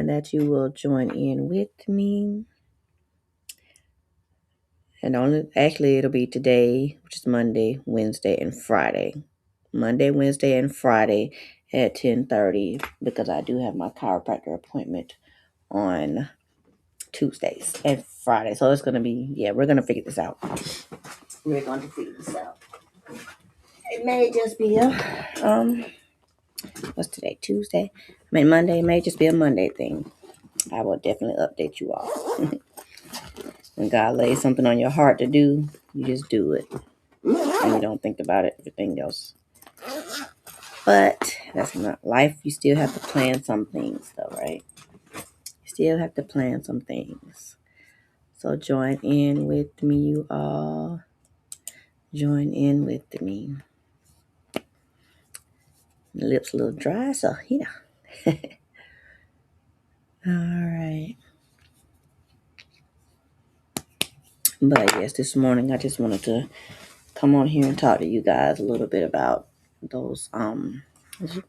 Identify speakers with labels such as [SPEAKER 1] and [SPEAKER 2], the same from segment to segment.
[SPEAKER 1] and that you will join in with me. And it'll be today, which is Monday, Wednesday, and Friday. Monday, Wednesday, and Friday at 10:30 because I do have my chiropractor appointment on Tuesdays and Fridays. So it's gonna be we're gonna figure this out. We're going to figure this out. It may just be a what's today? Tuesday. Monday. It may just be a Monday thing. I will definitely update you all. When God lays something on your heart to do, you just do it. And you don't think about it, everything else. But that's not life. You still have to plan some things, though, right? You still have to plan some things. So join in with me, you all. Join in with me. My lips a little dry, so All right. But yes, this morning I just wanted to come on here and talk to you guys a little bit about those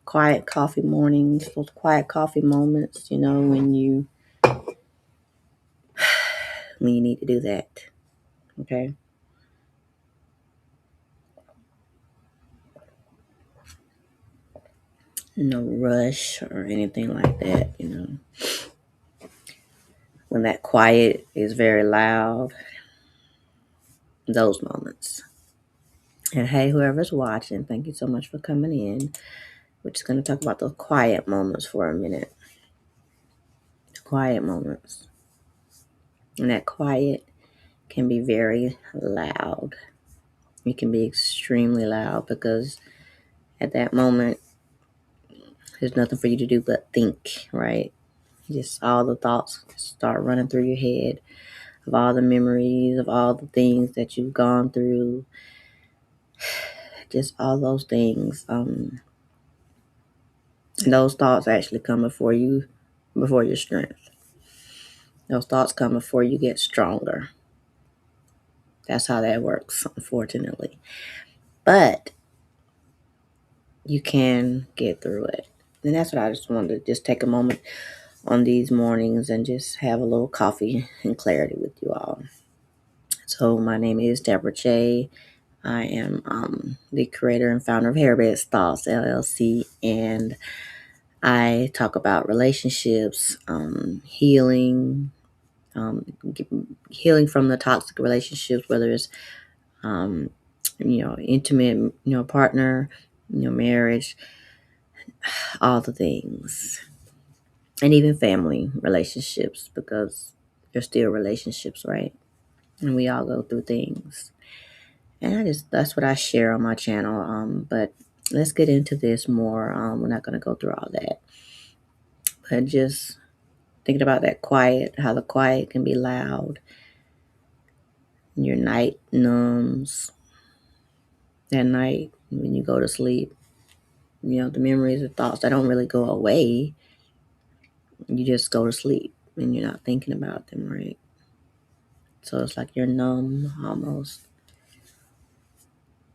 [SPEAKER 1] quiet coffee mornings, those quiet coffee moments, when you need to do that. Okay. No rush or anything like that, When that quiet is very loud, those moments. And hey, whoever's watching, thank you so much for coming in. We're just going to talk about those quiet moments for a minute. The quiet moments. And that quiet can be very loud. It can be extremely loud because at that moment, there's nothing for you to do but think, right? Just all the thoughts start running through your head of all the memories, of all the things that you've gone through, just all those things. Those thoughts actually come before your strength. Those thoughts come before you get stronger. That's how that works, unfortunately. But you can get through it. And that's what I just wanted to just take a moment on these mornings and just have a little coffee and clarity with you all. So my name is Deborah J. I am the creator and founder of Hairbeds Thoughts LLC, and I talk about relationships, healing, healing from the toxic relationships, whether it's intimate, partner, marriage, all the things, and even family relationships, because they're still relationships, right? And we all go through things. And that's what I share on my channel. But let's get into this more. We're not going to go through all that. But just thinking about that quiet, how the quiet can be loud. Your night numbs. That night when you go to sleep, the memories and thoughts that don't really go away. You just go to sleep and you're not thinking about them, right? So it's like you're numb almost.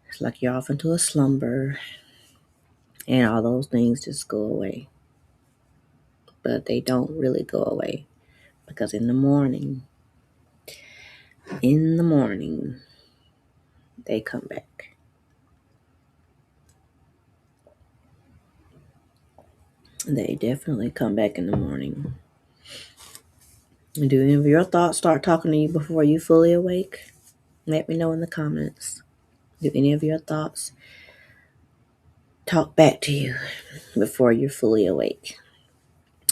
[SPEAKER 1] It's like you're off into a slumber and all those things just go away. But they don't really go away because in the morning, they come back. They definitely come back in the morning. Do any of your thoughts start talking to you before you fully awake? Let me know in the comments. Do any of your thoughts talk back to you before you're fully awake?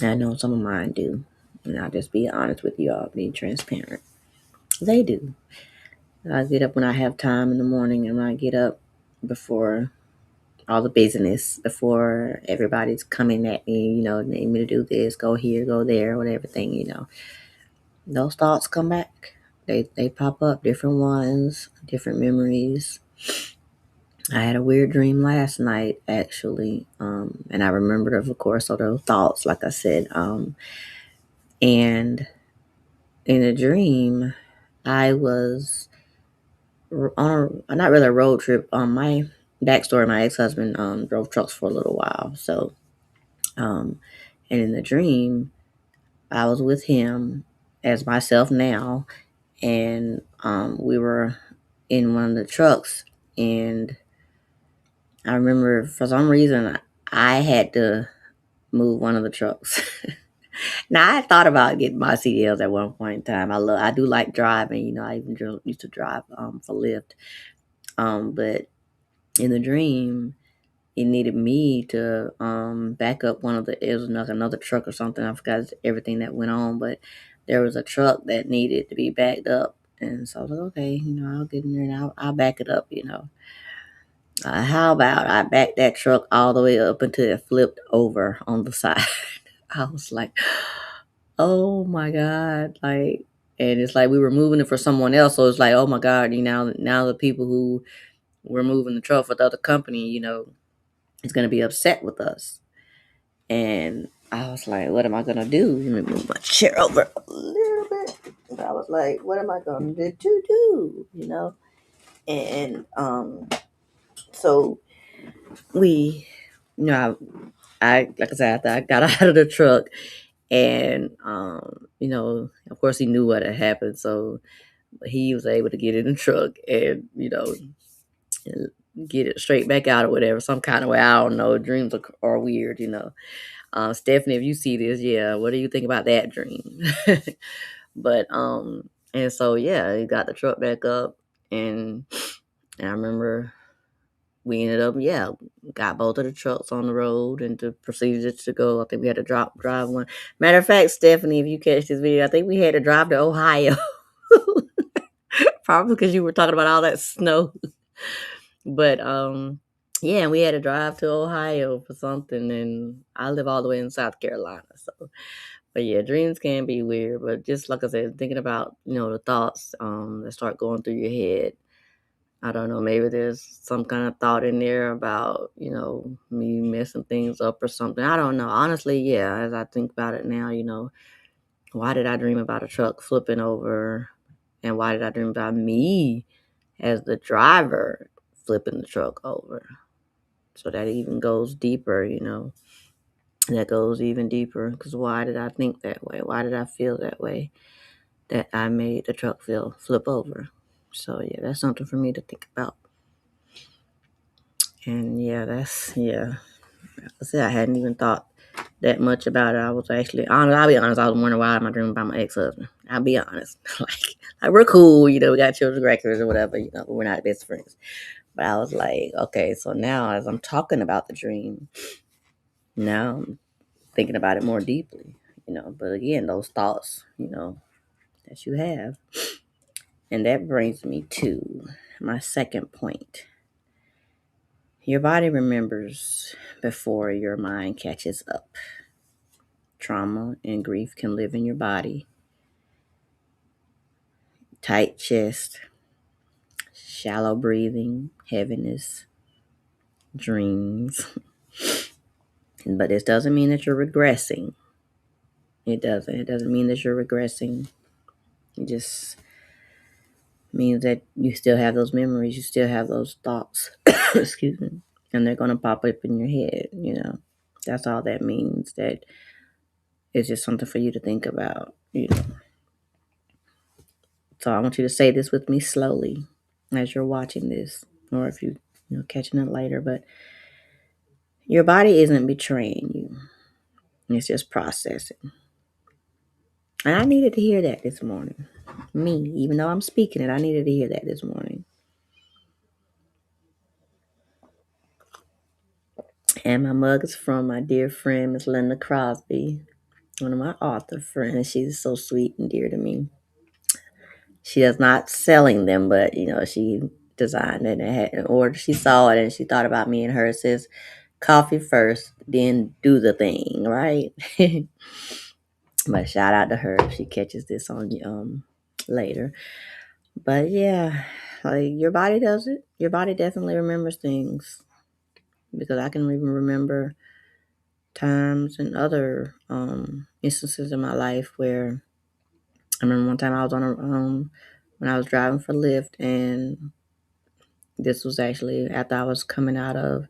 [SPEAKER 1] I know some of mine do. And I'll just be honest with you all, being transparent. They do. I get up when I have time in the morning, and I get up before all the business, before everybody's coming at me, need me to do this, go here, go there, whatever thing, Those thoughts come back. They pop up, different ones, different memories. I had a weird dream last night, actually, and I remembered, of course, all those thoughts, like I said, and in a dream, I was on not really a road trip. My backstory: my ex-husband drove trucks for a little while, so and in the dream, I was with him as myself now, and we were in one of the trucks, and I remember for some reason I had to move one of the trucks. Now I thought about getting my CDLs at one point in time. I do like driving. I even used to drive for Lyft. But in the dream, it needed me to back up one of the. It was like another truck or something. I forgot everything that went on, but there was a truck that needed to be backed up, and so I was like, okay, I'll get in there and I'll back it up. How about I backed that truck all the way up until it flipped over on the side? I was like, oh my God. Like, and it's like we were moving it for someone else. So it's like, oh my God, now the people who were moving the truck for the other company, is going to be upset with us. And I was like, what am I going to do? Let me move my chair over a little bit. And I was like, what am I going to do? And so we, like I said, after I got out of the truck, and of course he knew what had happened, so he was able to get in the truck and get it straight back out or whatever, some kind of way. I don't know. Dreams are weird. Stephanie, if you see this, yeah, what do you think about that dream? But and so yeah, he got the truck back up, and I remember we ended up, got both of the trucks on the road and to proceeded to go. I think we had to drive one. Matter of fact, Stephanie, if you catch this video, I think we had to drive to Ohio. Probably because you were talking about all that snow. But yeah, we had to drive to Ohio for something, and I live all the way in South Carolina. So, but yeah, dreams can be weird. But just like I said, thinking about the thoughts that start going through your head. I don't know, maybe there's some kind of thought in there about, me messing things up or something. I don't know. Honestly, yeah, as I think about it now, why did I dream about a truck flipping over? And why did I dream about me as the driver flipping the truck over? So that even goes deeper, that goes even deeper. Because why did I think that way? Why did I feel that way? That I made the truck flip over. So yeah, that's something for me to think about. And yeah, I said I hadn't even thought that much about it. I was actually honest. I'll be honest. I was wondering why am I dreaming about my ex-husband. I'll be honest. like we're cool, we got children's records or whatever. We're not best friends. But I was like, okay, so now as I'm talking about the dream, now I'm thinking about it more deeply. But again, those thoughts, that you have, and that brings me to my second point. Your body remembers before your mind catches up. Trauma and grief can live in your body. Tight chest, shallow breathing, heaviness, dreams. But this doesn't mean that you're regressing. It doesn't. It doesn't mean that you're regressing. It just means that you still have those memories. You still have those thoughts. Excuse me. And they're going to pop up in your head. That's all that means. That it's just something for you to think about. So I want you to say this with me slowly as you're watching this, or if you catching it later. But your body isn't betraying you; it's just processing. And I needed to hear that this morning. Me, even though I'm speaking it, I needed to hear that this morning. And my mug is from my dear friend, Miss Linda Crosby, one of my author friends. She's so sweet and dear to me. She is not selling them, but she designed it and had an order. She saw it and she thought about me and her. It says, "Coffee first, then do the thing," right? But shout out to her if she catches this on later. But yeah, like your body does it. Your body definitely remembers things, because I can even remember times and other instances in my life where I remember one time I was on a when I was driving for Lyft, and this was actually after I was coming out of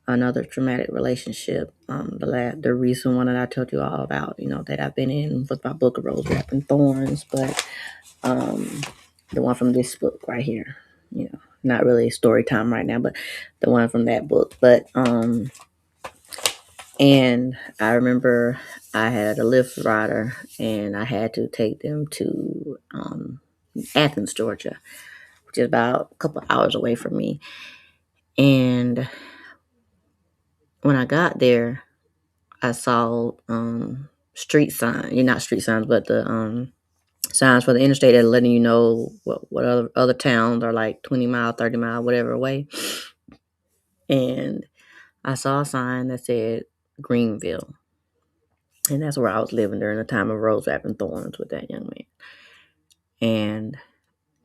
[SPEAKER 1] another traumatic relationship. The recent one that I told you all about, that I've been in with my book of Rose Wrapped in Thorns, but um, the one from this book right here, not really story time right now, but the one from that book. But and I remember I had a Lyft rider, and I had to take them to Athens, Georgia, which is about a couple hours away from me. And when I got there, I saw street signs. You're not street signs, but the signs for the interstate that are letting you know what other towns are like 20 mile, 30 mile, whatever away. And I saw a sign that said Greenville. And that's where I was living during the time of Rose Wrapped in Thorns with that young man. And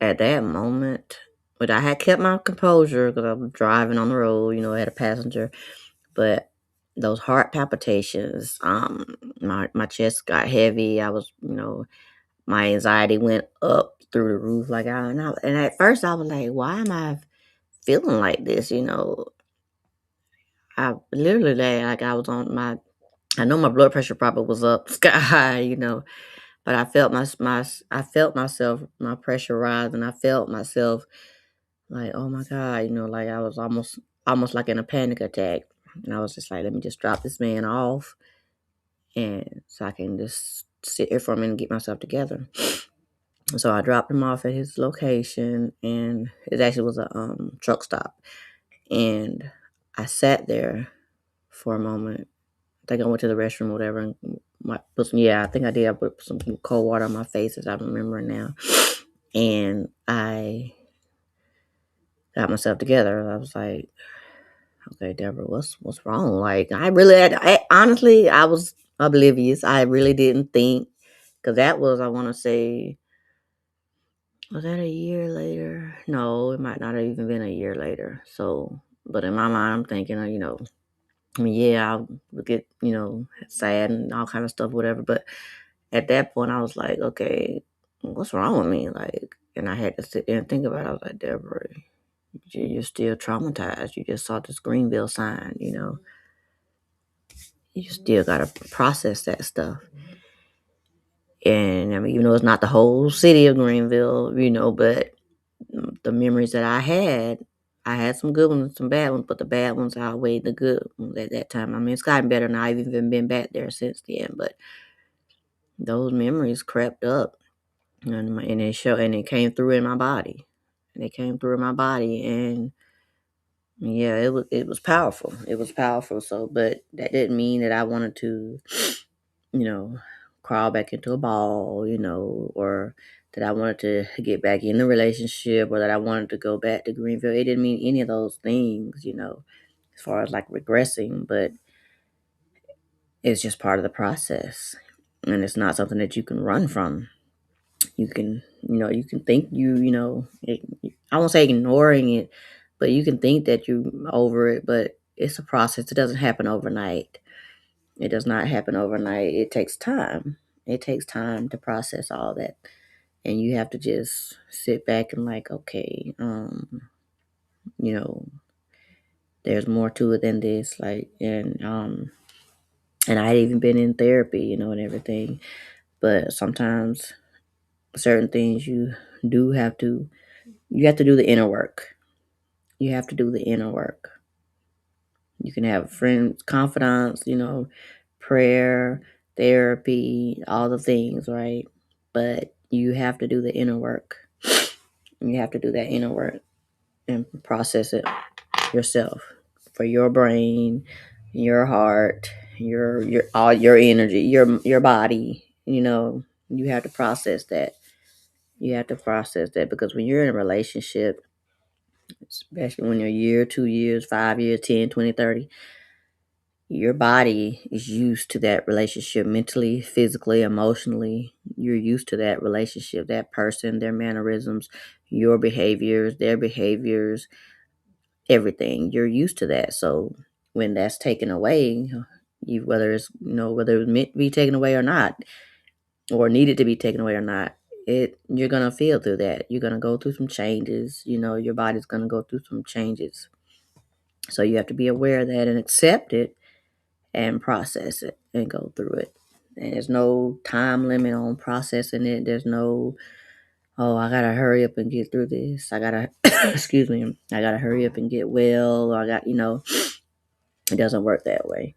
[SPEAKER 1] at that moment, but I had kept my composure because I was driving on the road, I had a passenger. But those heart palpitations, my chest got heavy. I was, my anxiety went up through the roof. And at first I was like, why am I feeling like this? I literally like I was on I know my blood pressure probably was up sky high, but I felt myself, my pressure rise, and I felt myself like, oh my God, like I was almost like in a panic attack. And I was just like, let me just drop this man off, and so I can just sit here for a minute and get myself together. So I dropped him off at his location, and it actually was a truck stop. And I sat there for a moment. I think I went to the restroom or whatever, and I think I did. I put some cold water on my face, as I remember now, and I got myself together. I was like, okay, Deborah, what's wrong? Like, honestly, I was oblivious. I really didn't think, because that was, I want to say, was that a year later? No, it might not have even been a year later. So, but in my mind, I'm thinking, yeah, I would get, sad and all kind of stuff, whatever. But at that point, I was like, okay, what's wrong with me? Like, and I had to sit there and think about it. I was like, Deborah, you're still traumatized. You just saw this Greenville sign, You still got to process that stuff. And I mean, it's not the whole city of Greenville, but the memories that I had some good ones and some bad ones, but the bad ones outweighed the good ones at that time. I mean, it's gotten better now. I've even been back there since then, but those memories crept up, and it came through in my body. And it came through in my body, and yeah, it was powerful. It was powerful. So, but that didn't mean that I wanted to, you know, crawl back into a ball, or that I wanted to get back in the relationship, or that I wanted to go back to Greenville. It didn't mean any of those things, as far as like regressing, but it's just part of the process. And it's not something that you can run from. You can, you can think I won't say ignoring it, but you can think that you over it, but it's a process. It doesn't happen overnight. It does not happen overnight. It takes time. It takes time to process all that. And you have to just sit back and like, okay, you know, there's more to it than this. Like, and I had even been in therapy, and everything. But sometimes certain things you have to do the inner work. You have to do the inner work. You can have friends, confidants, prayer, therapy, all the things, right? But you have to do the inner work. You have to do that inner work and process it yourself for your brain, your heart, your all your energy, your body. You have to process that. You have to process that, because when you're in a relationship, especially when you're a year, 2 years, 5 years, 10, 20, 30, your body is used to that relationship mentally, physically, emotionally. You're used to that relationship, that person, their mannerisms, your behaviors, their behaviors, everything. You're used to that. So when that's taken away, whether it's meant to be taken away or not, or needed to be taken away or not, you're gonna feel through that. You're gonna go through some changes. Your body's gonna go through some changes. So you have to be aware of that and accept it and process it and go through it. And there's no time limit on processing it. There's no, oh, I gotta hurry up and get through this. I gotta, excuse me, I gotta hurry up and get well. Or it doesn't work that way.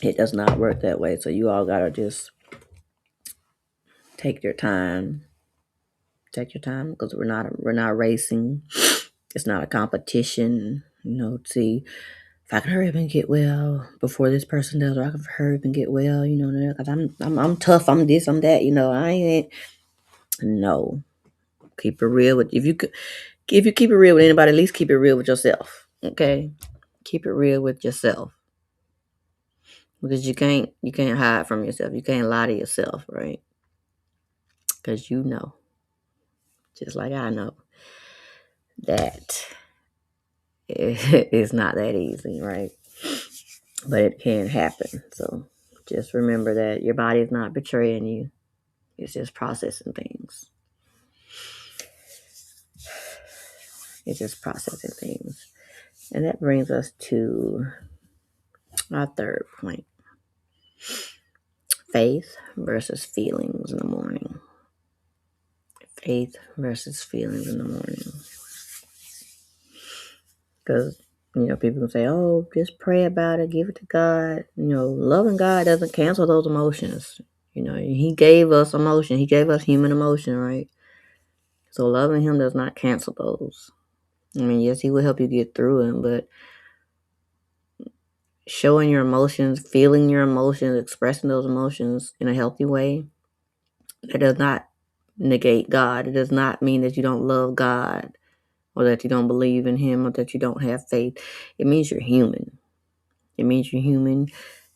[SPEAKER 1] It does not work that way. So you all gotta just take your time. Take your time because we're not racing. It's not a competition. See if I can hurry up and get well before this person does, or I can hurry up and get well. Because I'm tough. I'm this. I'm that. I ain't. No, keep it real with if you keep it real with anybody, at least keep it real with yourself. Okay, keep it real with yourself because you can't hide from yourself. You can't lie to yourself, right? Because just like I know that it's not that easy, right? But it can happen. So just remember that your body is not betraying you. It's just processing things. It's just processing things. And that brings us to our third point. Faith versus feelings in the morning. Faith versus feelings in the morning. Because, people can say, oh, just pray about it, give it to God. Loving God doesn't cancel those emotions. He gave us emotion. He gave us human emotion, right? So loving him does not cancel those. Yes, he will help you get through them, but showing your emotions, feeling your emotions, expressing those emotions in a healthy way, it does not negate God. It does not mean that you don't love God or that you don't believe in him or that you don't have faith. It means you're human. It means you're human.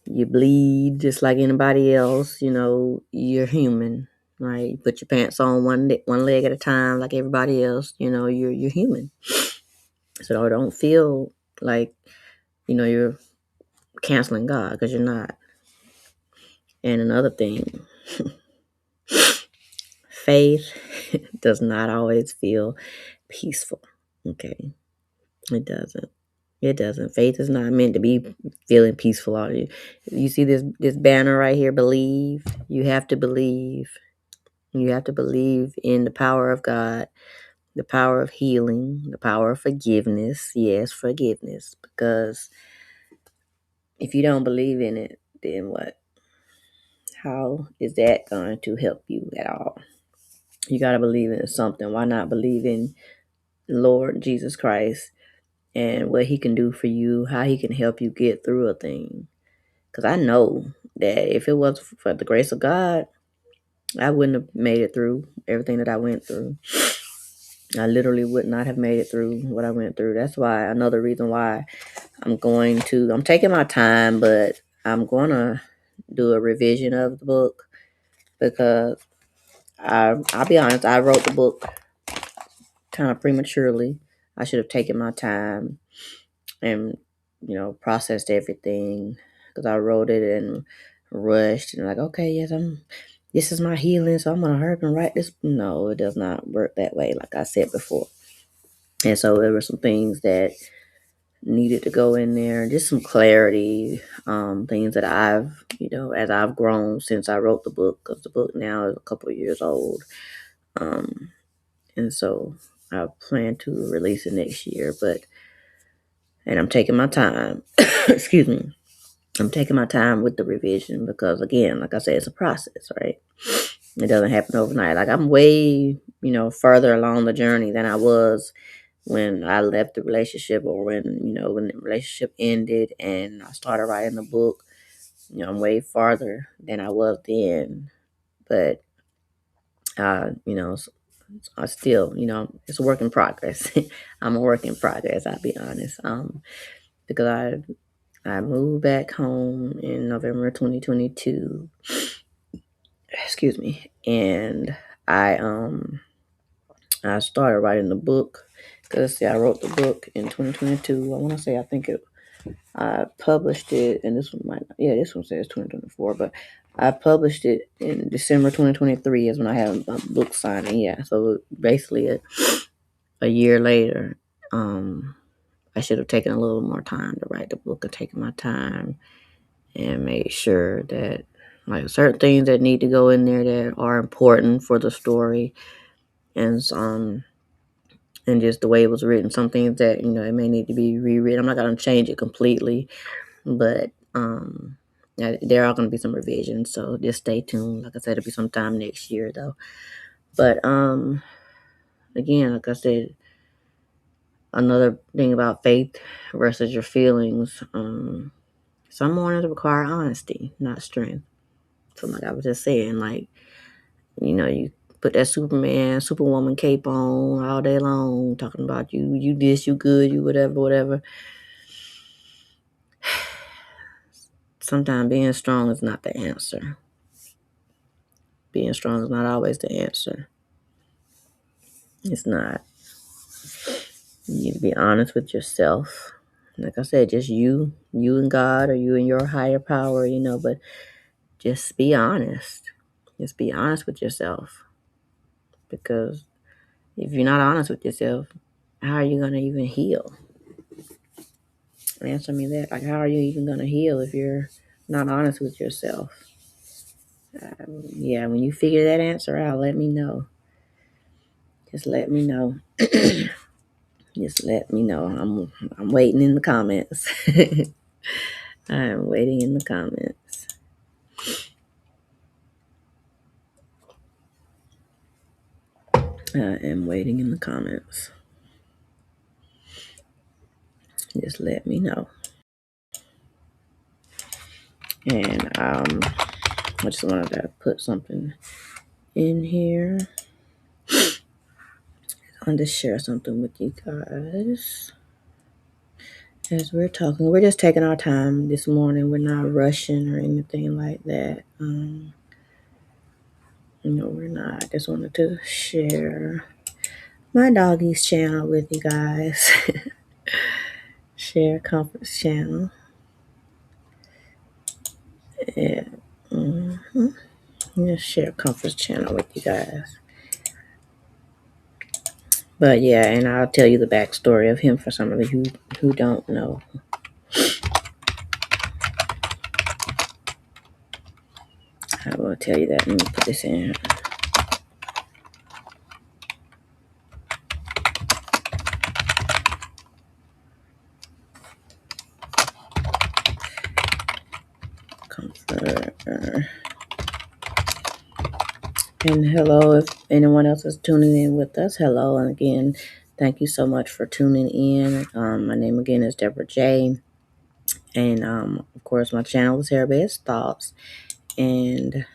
[SPEAKER 1] You bleed just like anybody else. You're human, right? You put your pants on one leg at a time like everybody else. You're human. So don't feel like, you're canceling God because you're not. And another thing, faith does not always feel peaceful. Okay. It doesn't. It doesn't. Faith is not meant to be feeling peaceful all you. You see this banner right here, believe. You have to believe. You have to believe in the power of God, the power of healing, the power of forgiveness. Yes, forgiveness. Because if you don't believe in it, then what? How is that going to help you at all? You got to believe in something. Why not believe in Lord Jesus Christ and what he can do for you, how he can help you get through a thing? Because I know that if it was for the grace of God, I wouldn't have made it through everything that I went through. I literally would not have made it through what I went through. That's why another reason why I'm taking my time, but I'm going to do a revision of the book because I'll be honest, I wrote the book kind of prematurely. I should have taken my time and, processed everything because I wrote it and rushed and like, okay, yes, this is my healing, so I'm going to hurry up and write this. No, it does not work that way, like I said before. And so there were some things that needed to go in there, just some clarity, things that I've, as I've grown since I wrote the book, because the book now is a couple of years old. And so I plan to release it next year, and I'm taking my time. Excuse me. I'm taking my time with the revision because, again, like I said, it's a process, right? It doesn't happen overnight. Like I'm way, further along the journey than I was when I left the relationship or when the relationship ended and I started writing the book. I'm way farther than I was then. But, I still, it's a work in progress. I'm a work in progress, I'll be honest. Because I moved back home in November 2022. Excuse me. And I started writing the book because I wrote the book in 2022. I want to say I published it, and this one says 2024, but I published it in December 2023 is when I had a book signing. Yeah, so basically a year later, I should have taken a little more time to write the book and taken my time and made sure that like certain things that need to go in there that are important for the story and and just the way it was written. Some things that it may need to be rewritten. I'm not gonna change it completely, but yeah, there are gonna be some revisions. So just stay tuned. Like I said, it'll be sometime next year though. But again, like I said, another thing about faith versus your feelings. Some mornings require honesty, not strength. So like I was just saying, like you put that Superman, Superwoman cape on all day long, talking about you this, you good, you whatever. Sometimes being strong is not the answer. Being strong is not always the answer. It's not. You need to be honest with yourself. Like I said, just you and God, or you and your higher power, but just be honest. Just be honest with yourself. Because if you're not honest with yourself, how are you going to even heal? Answer me that. Like, how are you even going to heal if you're not honest with yourself? Yeah, when you figure that answer out, let me know. Just let me know. Just let me know. I'm waiting in the comments. I'm waiting in the comments. I am waiting in the comments. Just let me know. And I just wanted to put something in here. I wanted to share something with you guys. As we're talking, we're just taking our time this morning. We're not rushing or anything like that. We're not. I just wanted to share my doggy's channel with you guys. Share Comfort's channel. Yeah. Just share Comfort's channel with you guys. But yeah, and I'll tell you the backstory of him for some of you who don't know. I will tell you that. Let me put this in. Comfort. And hello, if anyone else is tuning in with us, hello. And again, thank you so much for tuning in. My name again is Deborah J. And of course, my channel is Hair Best Thoughts. And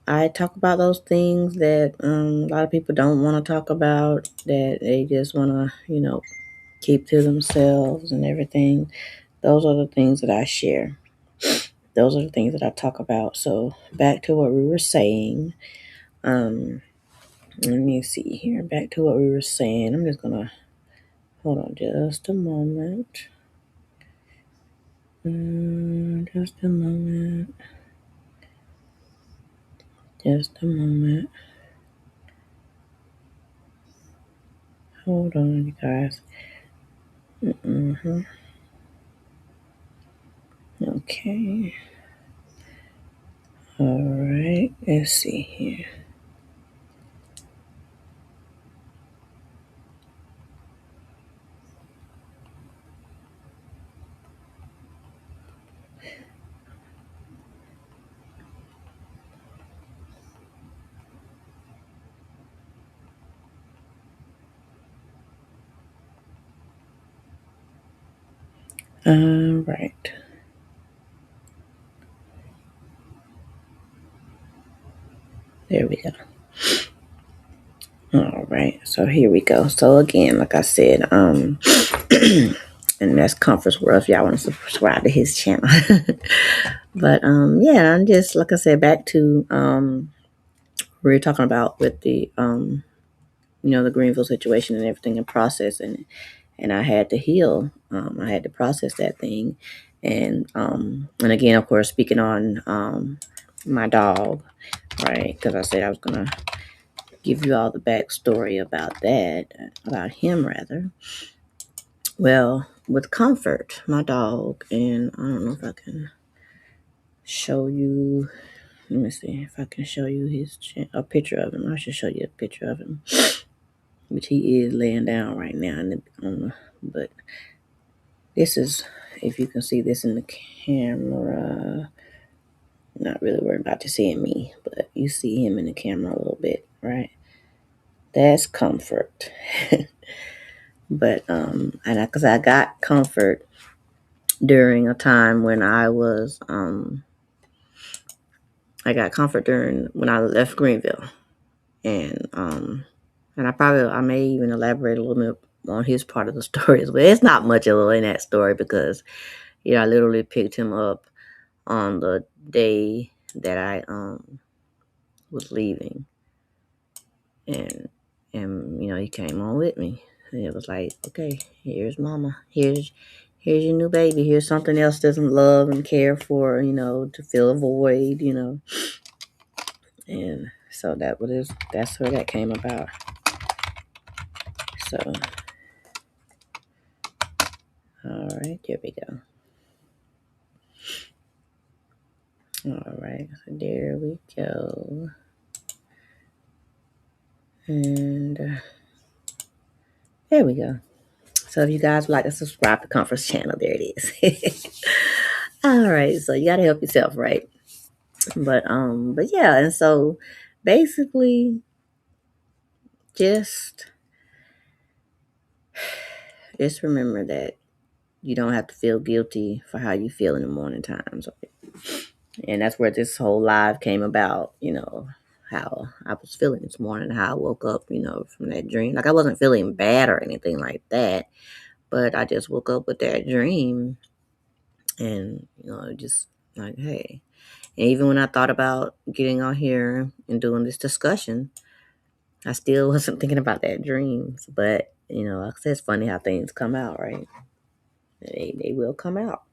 [SPEAKER 1] I talk about those things that a lot of people don't want to talk about, that they just want to, keep to themselves and everything. Those are the things that I share. Those are the things that I talk about. So back to what we were saying. Let me see here. Back to what we were saying. I'm just gonna hold on just a moment. Just a moment. Just a moment. Hold on, you guys. Okay. All right. Let's see here. All right. There we go. All right. So here we go. So again, like I said, and that's Comfort's World if y'all want to subscribe to his channel. But yeah, I'm just like I said, back to we were talking about with the the Greenville situation and everything and process and I had to heal. I had to process that thing. And again, of course, speaking on my dog, right? Because I said I was going to give you all the backstory about about him rather. Well, with Comfort, my dog, and I don't know if I can show you. Let me see if I can show you a picture of him. I should show you a picture of him, which he is laying down right now. But this is, if you can see this in the camera, not really worried about you seeing me, but you see him in the camera a little bit, right? That's Comfort. But and because I got Comfort during a time when I got Comfort during when I left Greenville, and I may even elaborate a little bit on his part of the story as well. It's not much in that story because I literally picked him up on the day that I was leaving, and he came on with me, and it was like, okay, here's Mama, here's your new baby, here's something else doesn't love and care for, to fill a void, and so that's where that came about. So, all right, there we go. All right, so there we go. And there we go. So if you guys would like to subscribe to Comfort's channel, there it is. All right, so you gotta help yourself, right? But yeah, and so basically just remember that you don't have to feel guilty for how you feel in the morning times. And that's where this whole live came about, how I was feeling this morning, how I woke up, from that dream. Like I wasn't feeling bad or anything like that, but I just woke up with that dream and, just like, hey. And even when I thought about getting on here and doing this discussion, I still wasn't thinking about that dreams. But, like I said, it's funny how things come out, right? They will come out.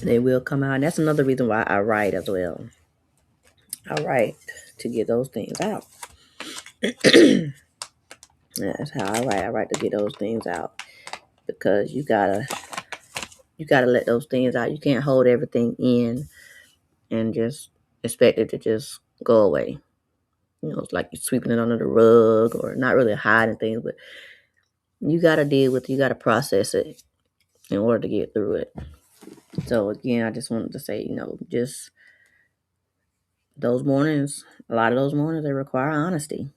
[SPEAKER 1] They will come out. And that's another reason why I write as well. I write to get those things out. That's how I write. I write to get those things out. Because you gotta let those things out. You can't hold everything in and just expect it to just go away. It's like you're sweeping it under the rug or not really hiding things, but you got to deal with it. You got to process it in order to get through it. So again, I just wanted to say, just those mornings, a lot of those mornings, they require honesty.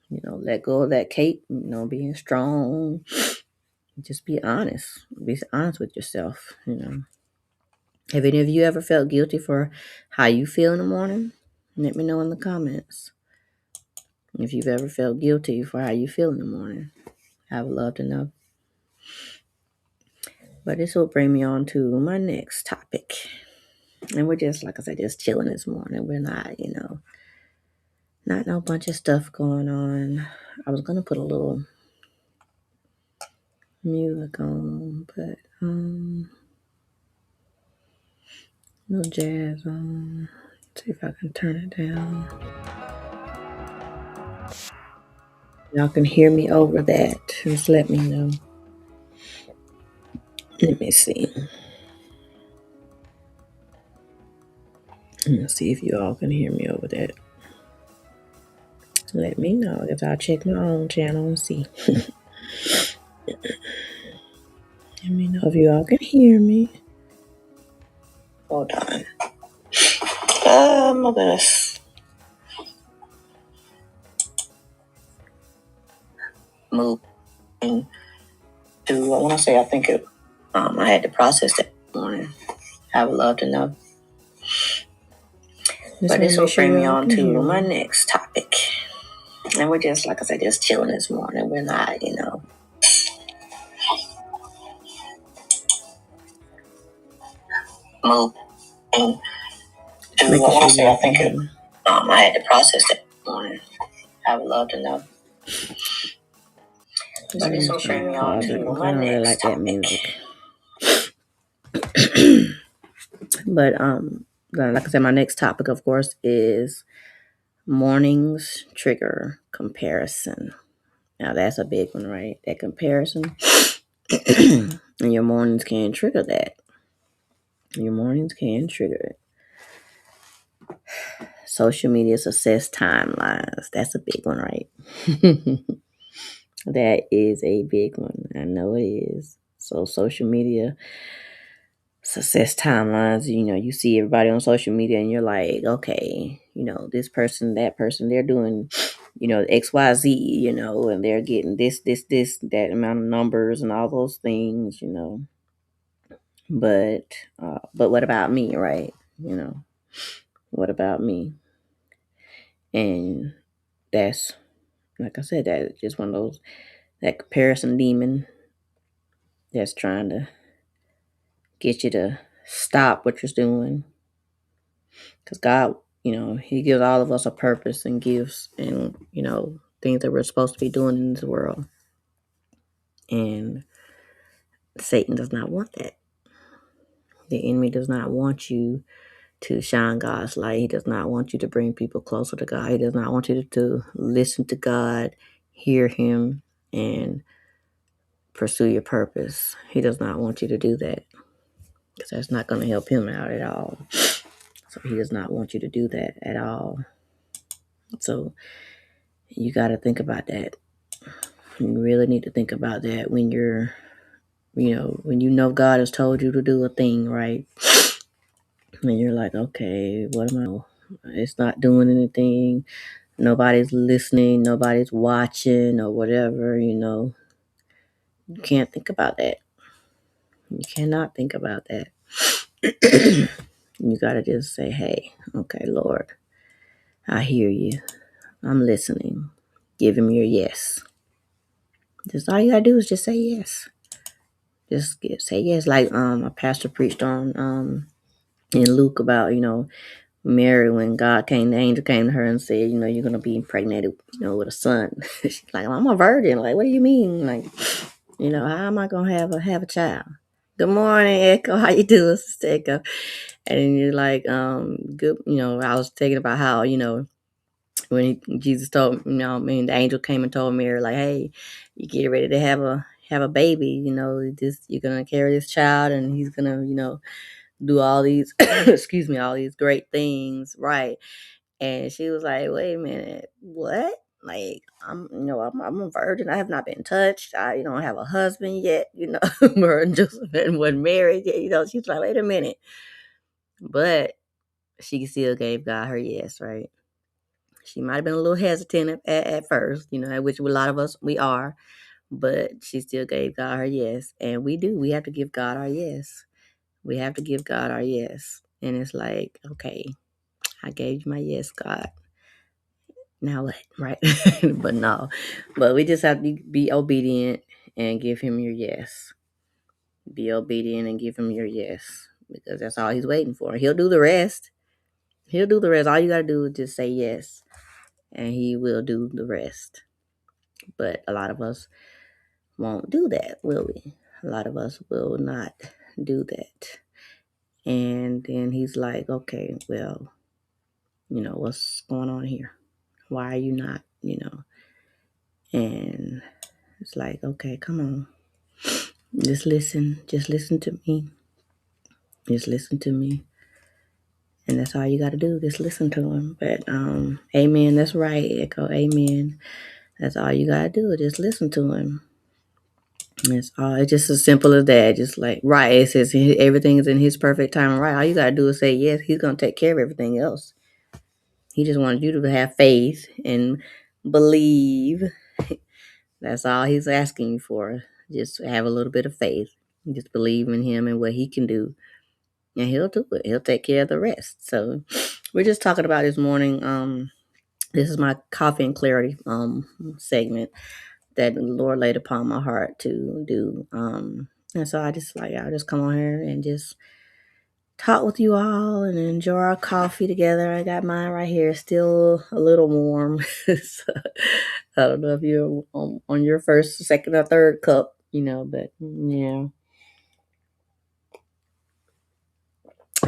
[SPEAKER 1] Let go of that cape, being strong. Just be honest. Be honest with yourself, Have any of you ever felt guilty for how you feel in the morning? Let me know in the comments. If you've ever felt guilty for how you feel in the morning, I would love to know. But this will bring me on to my next topic. And we're just, like I said, just chilling this morning. We're not, not no bunch of stuff going on. I was going to put a little music on, but no jazz on. Let's see if I can turn it down. Y'all can hear me over that. Just let me know. Let me see. Let's see if you all can hear me over that. Let me know, because I'll check my own channel and see. Let me know if you all can hear me. Hold on. My goodness. Moving to, I want to say, I think it, I had to process that morning. I would love to know. But this will bring me on to my next topic. And we're just, like I said, just chilling this morning. We're not, moving to, I want to say, I think it, I had to process that morning. I would love to know. But this will bring me on to my next topic. But like I said, my next topic, of course, is mornings trigger comparison. Now that's a big one, right? That comparison. And your mornings can trigger that. Your mornings can trigger it. Social media success timelines. That's a big one, right? That is a big one. I know it is. So social media success timelines, you see everybody on social media and you're like, okay, this person, that person, they're doing, XYZ, and they're getting this, that amount of numbers and all those things. But what about me, right? What about me? And that's, like I said, that just one of those, that comparison demon that's trying to get you to stop what you're doing. Because God, He gives all of us a purpose and gifts and, things that we're supposed to be doing in this world. And Satan does not want that. The enemy does not want you to shine God's light. He does not want you to bring people closer to God. He does not want you to listen to God, hear Him, and pursue your purpose. He does not want you to do that, because that's not going to help him out at all. So he does not want you to do that at all. So you got to think about that. You really need to think about that when you're, when God has told you to do a thing, right? And you're like, okay, what am I? It's not doing anything. Nobody's listening. Nobody's watching or whatever, You can't think about that. You cannot think about that. You got to just say, hey, okay, Lord, I hear you. I'm listening. Give him your yes. Just all you got to do is just say yes. Just say yes. Like a pastor preached on in Luke about, Mary, when the angel came to her and said, you're going to be impregnated, with a son. She's like, I'm a virgin. Like, what do you mean? Like, how am I going to have a child? Good morning, Echo. How you doing, Sister Echo? And then you're like, good. I was thinking about how, when Jesus told, the angel came and told Mary, like, hey, you get ready to have a baby. You're gonna carry this child, and he's gonna, do all these, excuse me, all these great things, right? And she was like, wait a minute, what? Like, I'm a virgin. I have not been touched. I, don't have a husband yet. Her and Josephine wasn't married yet. She's like, wait a minute. But she still gave God her yes, right? She might have been a little hesitant at first, which a lot of us, we are. But she still gave God her yes. And we do. We have to give God our yes. We have to give God our yes. And it's like, okay, I gave you my yes, God. Now what? Right? But no. But we just have to be obedient and give him your yes. Be obedient and give him your yes. Because that's all he's waiting for. He'll do the rest. He'll do the rest. All you got to do is just say yes. And he will do the rest. But a lot of us won't do that, will we? A lot of us will not do that. And then he's like, okay, well, what's going on here? Why are you not, And it's like, okay, come on. Just listen. Just listen to me. Just listen to me. And that's all you got to do. Just listen to him. But, amen. That's right, Echo. Amen. That's all you got to do. Just listen to him. It's just as simple as that. Just like, right, it says everything is in his perfect time. Right, all you got to do is say yes. He's going to take care of everything else. He just wanted you to have faith and believe. That's all he's asking you for. Just have a little bit of faith. Just believe in him and what he can do. And he'll do it. He'll take care of the rest. So we're just talking about this morning. This is my coffee and clarity segment that the Lord laid upon my heart to do. And so I'll just come on here and just talk with you all and enjoy our coffee together. I got mine right here, still a little warm. So, I don't know if you're on your first, second, or third cup, but yeah.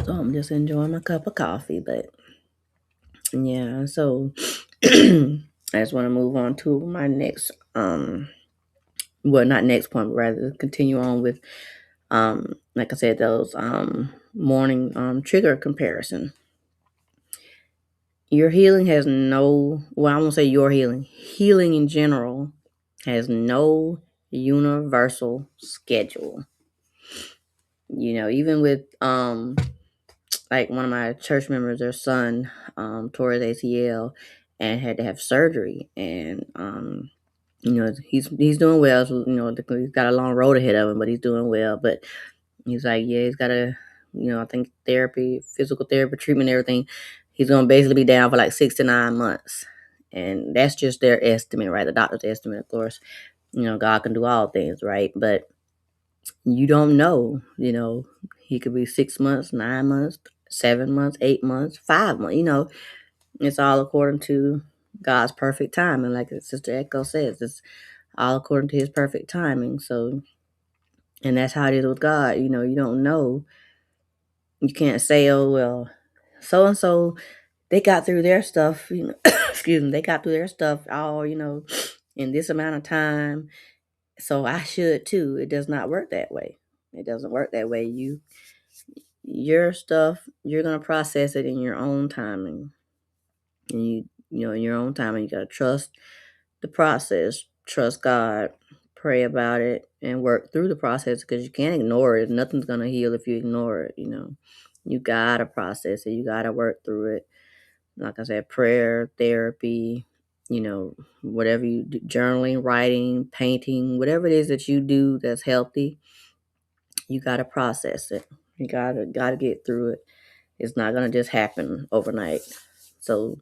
[SPEAKER 1] So I'm just enjoying my cup of coffee. But yeah, so I just want to move on to my next well, not next point, but rather continue on with like I said, those morning trigger comparison. Your healing has no, well, I won't say your healing in general has no universal schedule. Even with like one of my church members, their son tore his ACL and had to have surgery, and he's doing well. So, he's got a long road ahead of him, but he's doing well. But he's like, yeah, he's got I think therapy, physical therapy, treatment, everything. He's gonna basically be down for like 6 to 9 months, and that's just their estimate, right? The doctor's estimate, of course. God can do all things, right? But you don't know. He could be 6 months, 9 months, 7 months, 8 months, 5 months. It's all according to God's perfect time, and like Sister Echo says, it's all according to His perfect timing. So, and that's how it is with God. You don't know. You can't say, oh well, so and so they got through their stuff. Excuse me, they got through their stuff all in this amount of time, so I should too. It does not work that way. It doesn't work that way. Your stuff, you're gonna process it in your own timing, and in your own timing, you gotta trust the process, trust God, pray about it, and work through the process because you can't ignore it. Nothing's gonna heal if you ignore it. You gotta process it. You gotta work through it. Like I said, prayer, therapy, whatever you do, journaling, writing, painting, whatever it is that you do that's healthy, you gotta process it. You gotta get through it. It's not gonna just happen overnight. So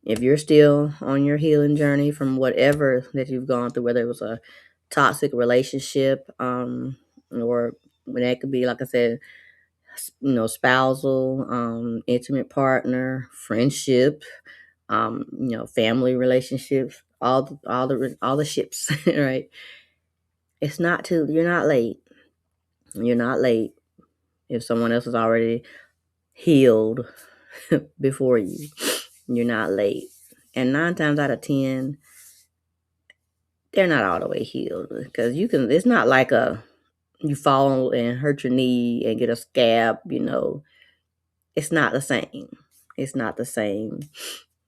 [SPEAKER 1] if you're still on your healing journey from whatever that you've gone through, whether it was a toxic relationship, or when that could be, like I said, spousal, intimate partner, friendship, family relationships, all the ships, right? You're not late. You're not late if someone else is already healed before you. You're not late. And 9 times out of 10, they're not all the way healed because it's not like you fall and hurt your knee and get a scab, it's not the same. It's not the same.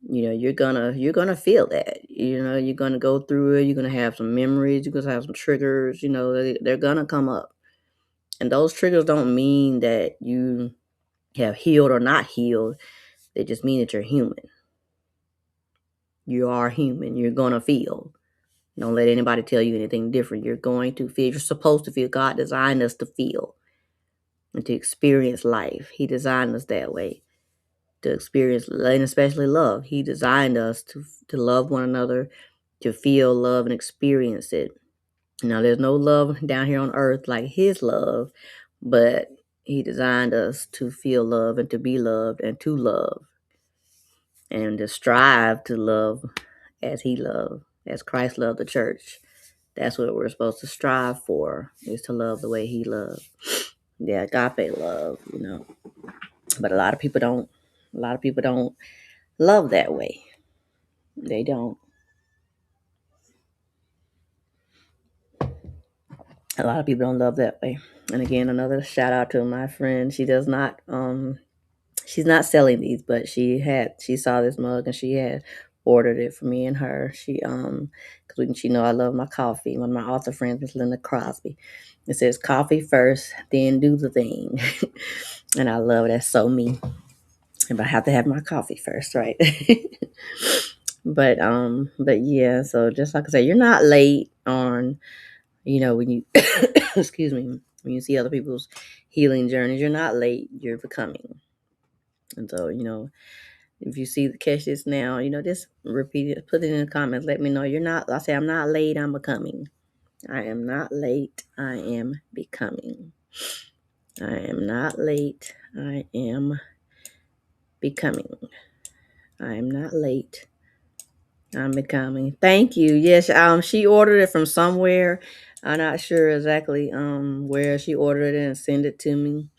[SPEAKER 1] You're gonna feel that. You're gonna go through it. You're gonna have some memories. You're gonna have some triggers. They're gonna come up, and those triggers don't mean that you have healed or not healed. They just mean that you're human. You are human. You're gonna feel. Don't let anybody tell you anything different. You're going to feel. You're supposed to feel. God designed us to feel and to experience life. He designed us that way, to experience, and especially love. He designed us to love one another, to feel love and experience it. Now, there's no love down here on earth like His love, but He designed us to feel love and to be loved and to love and to strive to love as He loved, as Christ loved the church. That's what we're supposed to strive for, is to love the way He loved. Yeah, agape love, But a lot of people don't. A lot of people don't love that way. They don't. A lot of people don't love that way. And again, another shout out to my friend. She does not. She's not selling these, but she saw this mug and she had ordered it for me and her. Because she know I love my coffee. One of my author friends, Miss Linda Crosby. It says coffee first, then do the thing. And I love it. That's so me. But I have to have my coffee first, right? But yeah, so just like I said, you're not late on, when you excuse me, when you see other people's healing journeys, you're not late, you're becoming. And so, if you catch this now, just repeat it, put it in the comments, let me know you're not. I say I'm not late, I'm becoming. I am not late, I am becoming. I am not late, I am becoming. I am not late, I'm becoming. Thank you. Yes, she ordered it from somewhere. I'm not sure exactly where she ordered it and sent it to me.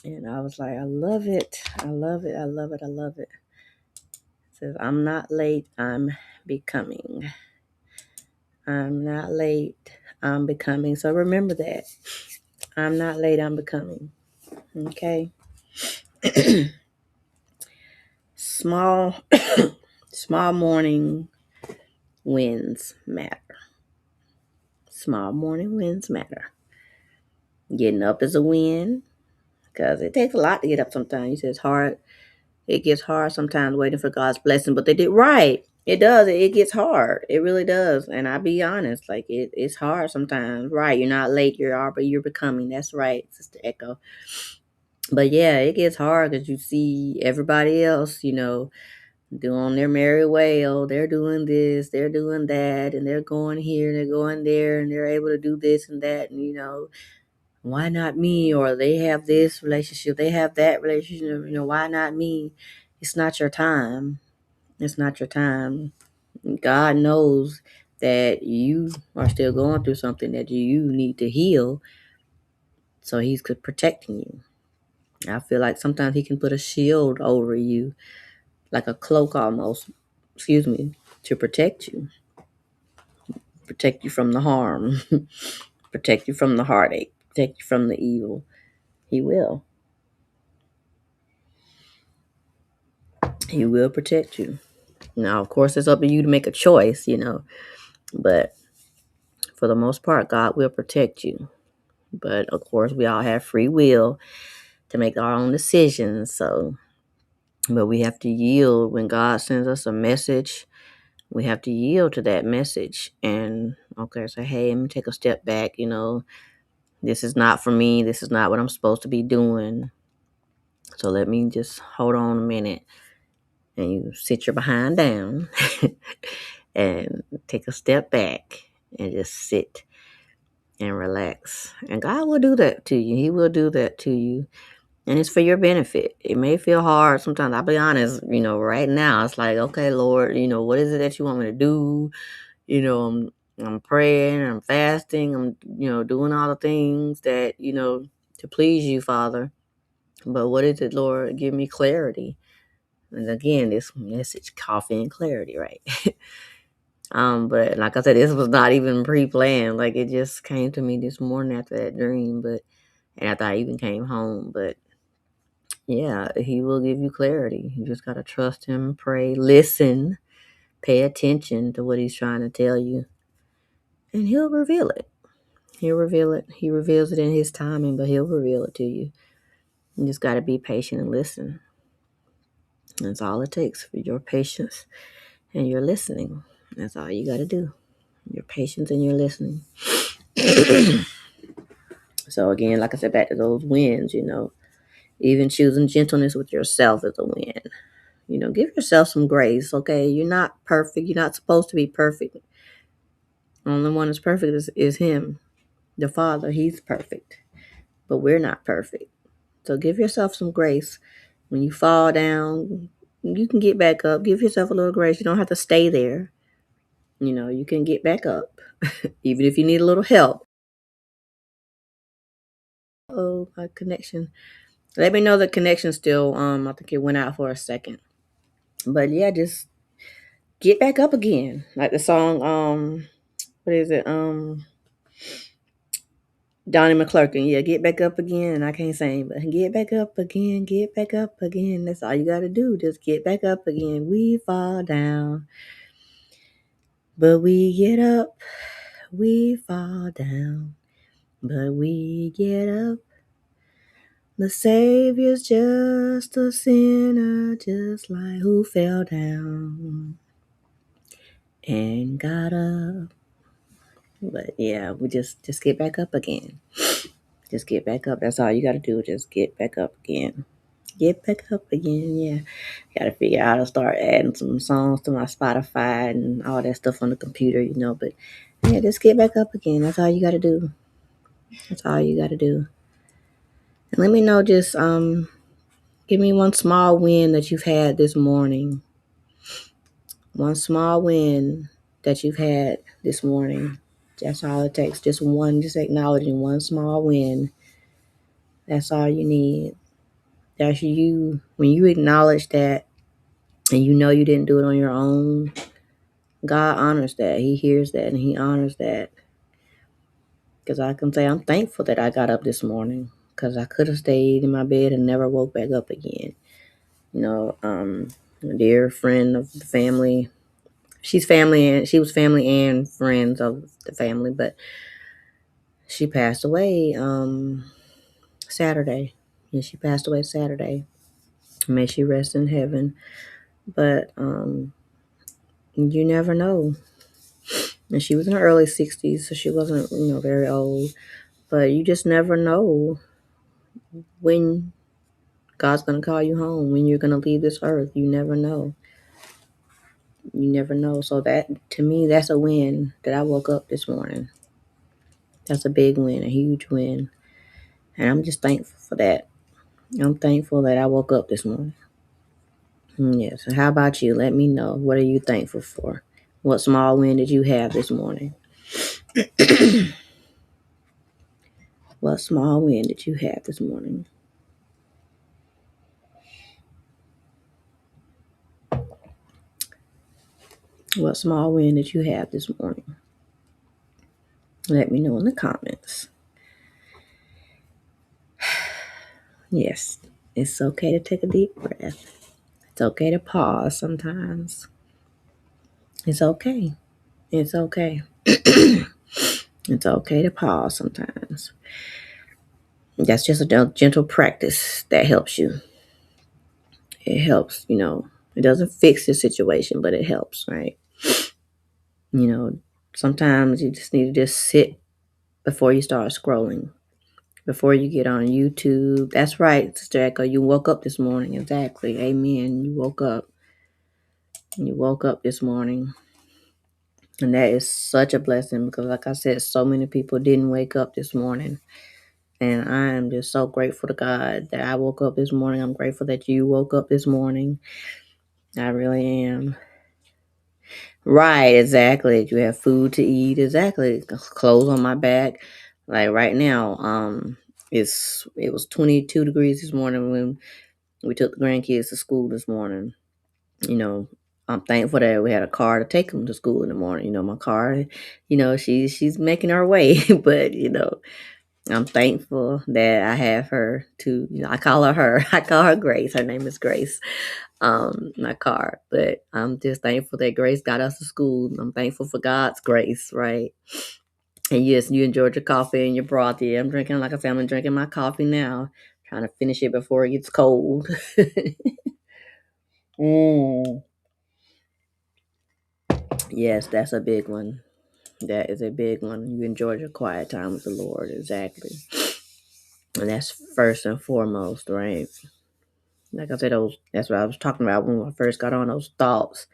[SPEAKER 1] And I was like, I love it. I love it. I love it. I love it. It says, I'm not late. I'm becoming. I'm not late. I'm becoming. So remember that. I'm not late. I'm becoming. Okay. Small, small morning wins matter. Small morning wins matter. Getting up is a win because it takes a lot to get up sometimes. You say it's hard. It gets hard sometimes waiting for God's blessing, but they did right. It does. It gets hard. It really does. And I'll be honest, like it's hard sometimes. Right. You're not late. But you're becoming. That's right, Sister Echo. But yeah, it gets hard because you see everybody else, doing their merry way. Oh, they're doing this, they're doing that, and they're going here, and they're going there, and they're able to do this and that, and why not me? Or they have this relationship, they have that relationship, why not me? It's not your time. It's not your time. God knows that you are still going through something that you need to heal, so He's protecting you. I feel like sometimes He can put a shield over you, like a cloak almost, to protect you from the harm, protect you from the heartache, protect you from the evil. He will. He will protect you. Now, of course, it's up to you to make a choice, but for the most part, God will protect you. But of course, we all have free will to make our own decisions. But we have to yield when God sends us a message. We have to yield to that message and say, hey, let me take a step back. This is not for me. This is not what I'm supposed to be doing. So let me just hold on a minute, and you sit your behind down and take a step back and just sit and relax. And God will do that to you. He will do that to you. And it's for your benefit. It may feel hard sometimes. I'll be honest, right now it's like, okay, Lord, what is it that you want me to do? I'm praying, I'm fasting, I'm, doing all the things that, to please you, Father. But what is it, Lord? Give me clarity. And again, this message, coffee and clarity, right? But like I said, this was not even pre-planned. Like it just came to me this morning after that dream, and after I even came home. But yeah, He will give you clarity. You just gotta trust Him, pray, listen, pay attention to what He's trying to tell you, and He'll reveal it. He'll reveal it. He reveals it in His timing, but He'll reveal it to you. You just gotta be patient and listen. That's all it takes, for your patience and your listening. That's all you gotta do. Your patience and your listening. So again, like I said, back to those wins, even choosing gentleness with yourself is a win. Give yourself some grace, okay? You're not perfect. You're not supposed to be perfect. The only one that's perfect is Him, the Father. He's perfect, but we're not perfect. So give yourself some grace. When you fall down, you can get back up. Give yourself a little grace. You don't have to stay there. You can get back up, even if you need a little help. Oh, my connection. Let me know the connection still. I think it went out for a second. But yeah, just get back up again. Like the song, what is it? Donnie McClurkin. Yeah, get back up again. And I can't sing, but get back up again, get back up again. That's all you gotta do. Just get back up again. We fall down, but we get up. We fall down, but we get up. The Savior's just a sinner, just like who fell down and got up. But yeah, we just get back up again. Just get back up. That's all you gotta do. Just get back up again. Get back up again. Yeah, gotta figure out how to start adding some songs to my Spotify and all that stuff on the computer, But yeah, just get back up again. That's all you gotta do. That's all you gotta do. And let me know. Just give me one small win that you've had this morning. One small win that you've had this morning. That's all it takes. Just acknowledging one small win. That's all you need. That's you. When you acknowledge that and you know you didn't do it on your own, God honors that. He hears that and he honors that. Because I can say I'm thankful that I got up this morning. Because I could have stayed in my bed and never woke back up again. A dear friend of the family. She was family and friends of the family, but she passed away Saturday. Yeah, she passed away Saturday. May she rest in heaven. But you never know. And she was in her early 60s, so she wasn't, very old. But you just never know when God's going to call you home, when you're going to leave this earth. You never know. You never know. So that, to me, that's a win that I woke up this morning. That's a big win, a huge win. And I'm just thankful for that. I'm thankful that I woke up this morning. Yes. And how about you? Let me know. What are you thankful for? What small win did you have this morning? What small win did you have this morning? What small win did you have this morning? Let me know in the comments. Yes, it's okay to take a deep breath. It's okay to pause sometimes. It's okay. It's okay. It's okay to pause sometimes. That's just a gentle practice that helps you. It helps, It doesn't fix the situation, but it helps, right? Sometimes you just need to just sit before you start scrolling, before you get on YouTube. That's right, Sister Echo. You woke up this morning. Exactly. Amen. You woke up. You woke up this morning. And that is such a blessing because, like I said, so many people didn't wake up this morning. And I am just so grateful to God that I woke up this morning. I'm grateful that you woke up this morning. I really am. Right, exactly. You have food to eat. Exactly. Clothes on my back. Like right now, it was 22 degrees this morning when we took the grandkids to school this morning. I'm thankful that we had a car to take them to school in the morning. My car, she's making her way, but I'm thankful that I have her to, I call her. I call her Grace. Her name is Grace. My car, but I'm just thankful that Grace got us to school. I'm thankful for God's grace, right? And yes, you enjoyed your coffee and your broth. Yeah, I'm drinking, like I said, I'm drinking my coffee now, trying to finish it before it gets cold. mm. Yes, that's a big one. That is a big one. You enjoyed your quiet time with the Lord, exactly. And that's first and foremost, right? Like I said, that's what I was talking about when I first got on, those thoughts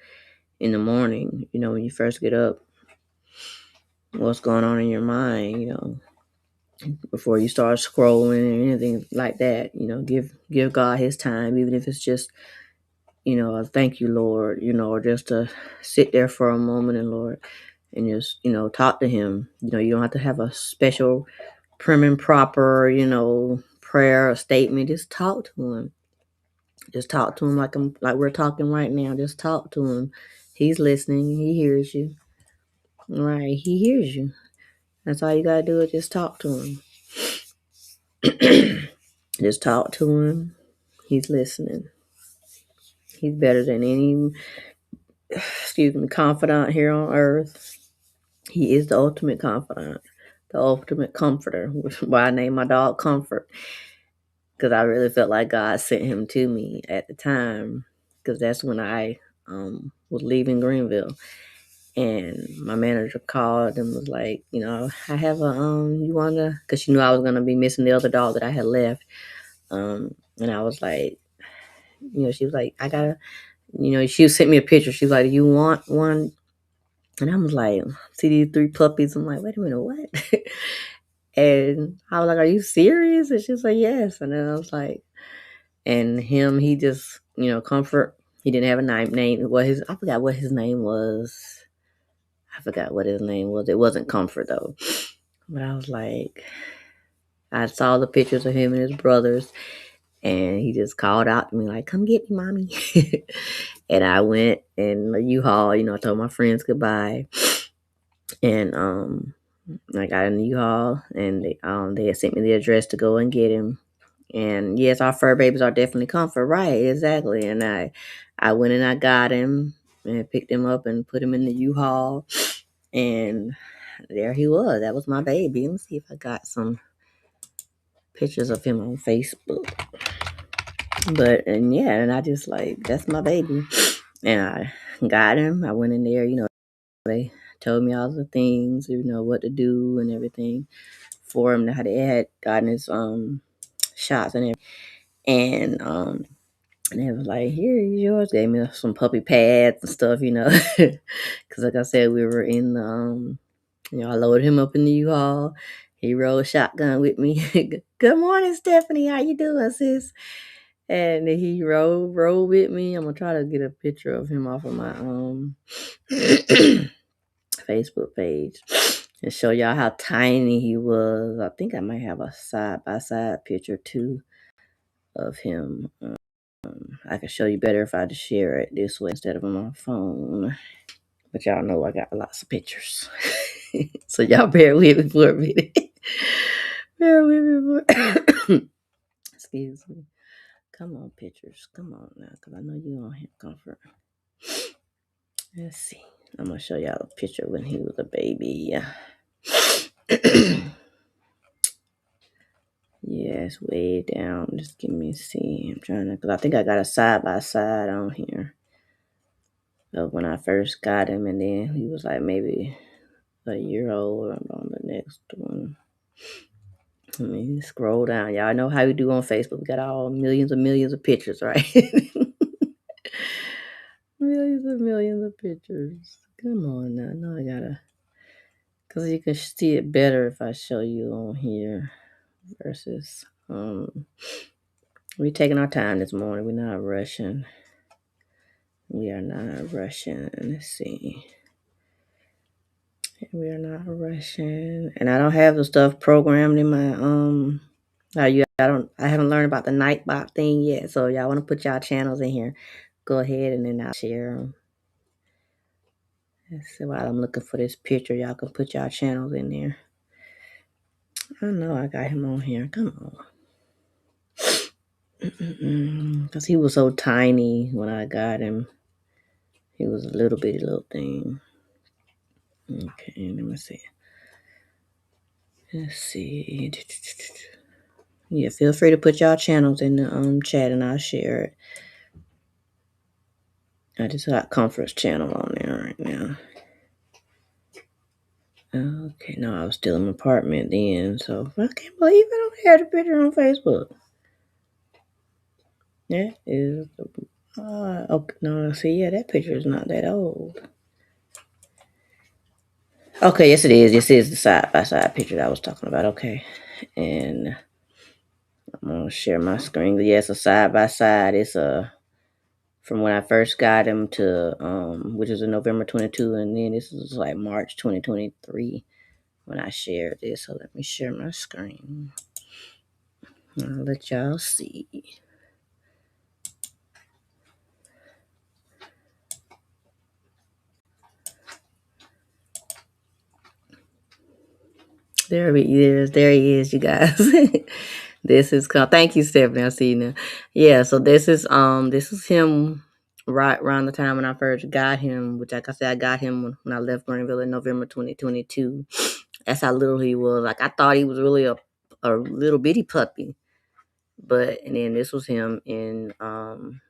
[SPEAKER 1] in the morning, when you first get up, what's going on in your mind, before you start scrolling or anything like that, give God his time, even if it's just, a thank you, Lord, or just to sit there for a moment and Lord, and just, talk to him. You don't have to have a special prim and proper, prayer or statement. Just talk to him. Just talk to him like we're talking right now. Just talk to him. He's listening. He hears you. Right. He hears you. That's all you gotta do is just talk to him. Just talk to him. He's listening. He's better than any, confidant here on earth. He is the ultimate confidant, the ultimate comforter. Why I named my dog Comfort, because I really felt like God sent him to me at the time, because that's when I was leaving Greenville. And my manager called and was like, I have you wanna, because she knew I was gonna be missing the other dog that I had left. And I was like, she was like, I gotta, she sent me a picture. She was like, you want one? And I was like, see these 3 puppies? I'm like, wait a minute, what? And I was like, are you serious? And she was like, yes. And then I was like, and him, he just, Comfort. He didn't have a name. I forgot what his name was. I forgot what his name was. It wasn't Comfort though. But I was like, I saw the pictures of him and his brothers, And he just called out to me like, "Come get me, mommy." And I went in the U-Haul, I told my friends goodbye. And I got in the U-Haul, and they had sent me the address to go and get him. And yes, our fur babies are definitely comfort, right? Exactly. And I went and I got him and picked him up and put him in the U-Haul, and there he was. That was my baby. Let me see if I got some pictures of him on Facebook. And I just like, that's my baby. And I got him. I went in there, they told me all the things, what to do and everything for him. How they had gotten his shots and everything. And they was like, "Here, he's yours." Gave me some puppy pads and stuff, because like I said, we were in the I loaded him up in the U-Haul. He rode shotgun with me. Good morning, Stephanie. How you doing, sis? And he rode with me. I'm gonna try to get a picture of him off of my Facebook page and show y'all how tiny he was. I think I might have a side by side picture too of him. I can show you better if I just share it this way instead of on my phone. But y'all know I got lots of pictures. So y'all bear with me for a minute. Bear with me for excuse me. Come on, pictures. Come on now, because I know you on here comfort. Let's see. I'm going to show y'all a picture when he was a baby. Yes, way down. Just give me a see. I'm trying to, because I think I got a side by side on here of when I first got him, and then he was like maybe a year old on the next one. Let me scroll down. Y'all know how we do on Facebook. We got all millions of pictures, right? Millions of pictures. Come on now. No, I gotta, because you can see it better if I show you on here versus we're taking our time this morning. We're not rushing. We are not rushing. Let's see. We are not rushing. And I don't have the stuff programmed in my I haven't learned about the Nightbot thing yet. So y'all want to put y'all channels in here, go ahead and then I'll share them. Let's see, while I'm looking for this picture, y'all can put y'all channels in there. I know I got him on here. Come on. Because he was so tiny when I got him. He was a little bitty little thing. Okay, let me see. Let's see. Yeah, feel free to put y'all channels in the chat and I'll share it. I just got Comfort's channel on there right now. Okay, no, I was still in my apartment then, so I can't believe I don't have the picture on Facebook. That is, okay, no, see, yeah, that picture is not that old. Okay, yes it is. This is the side-by-side picture that I was talking about. Okay, and I'm gonna share my screen. Yes, a side-by-side. It's from when I first got him to which is in November 22, and then this was like March 2023 when I shared this. So let me share my screen. I'll let y'all see. There he is. There he is, you guys. This is thank you, Stephanie. I see you now. Yeah, so this is him right around the time when I first got him, which like I said, I got him when I left Greenville in November 2022. That's how little he was. Like I thought he was really a little bitty puppy. And then this was him in March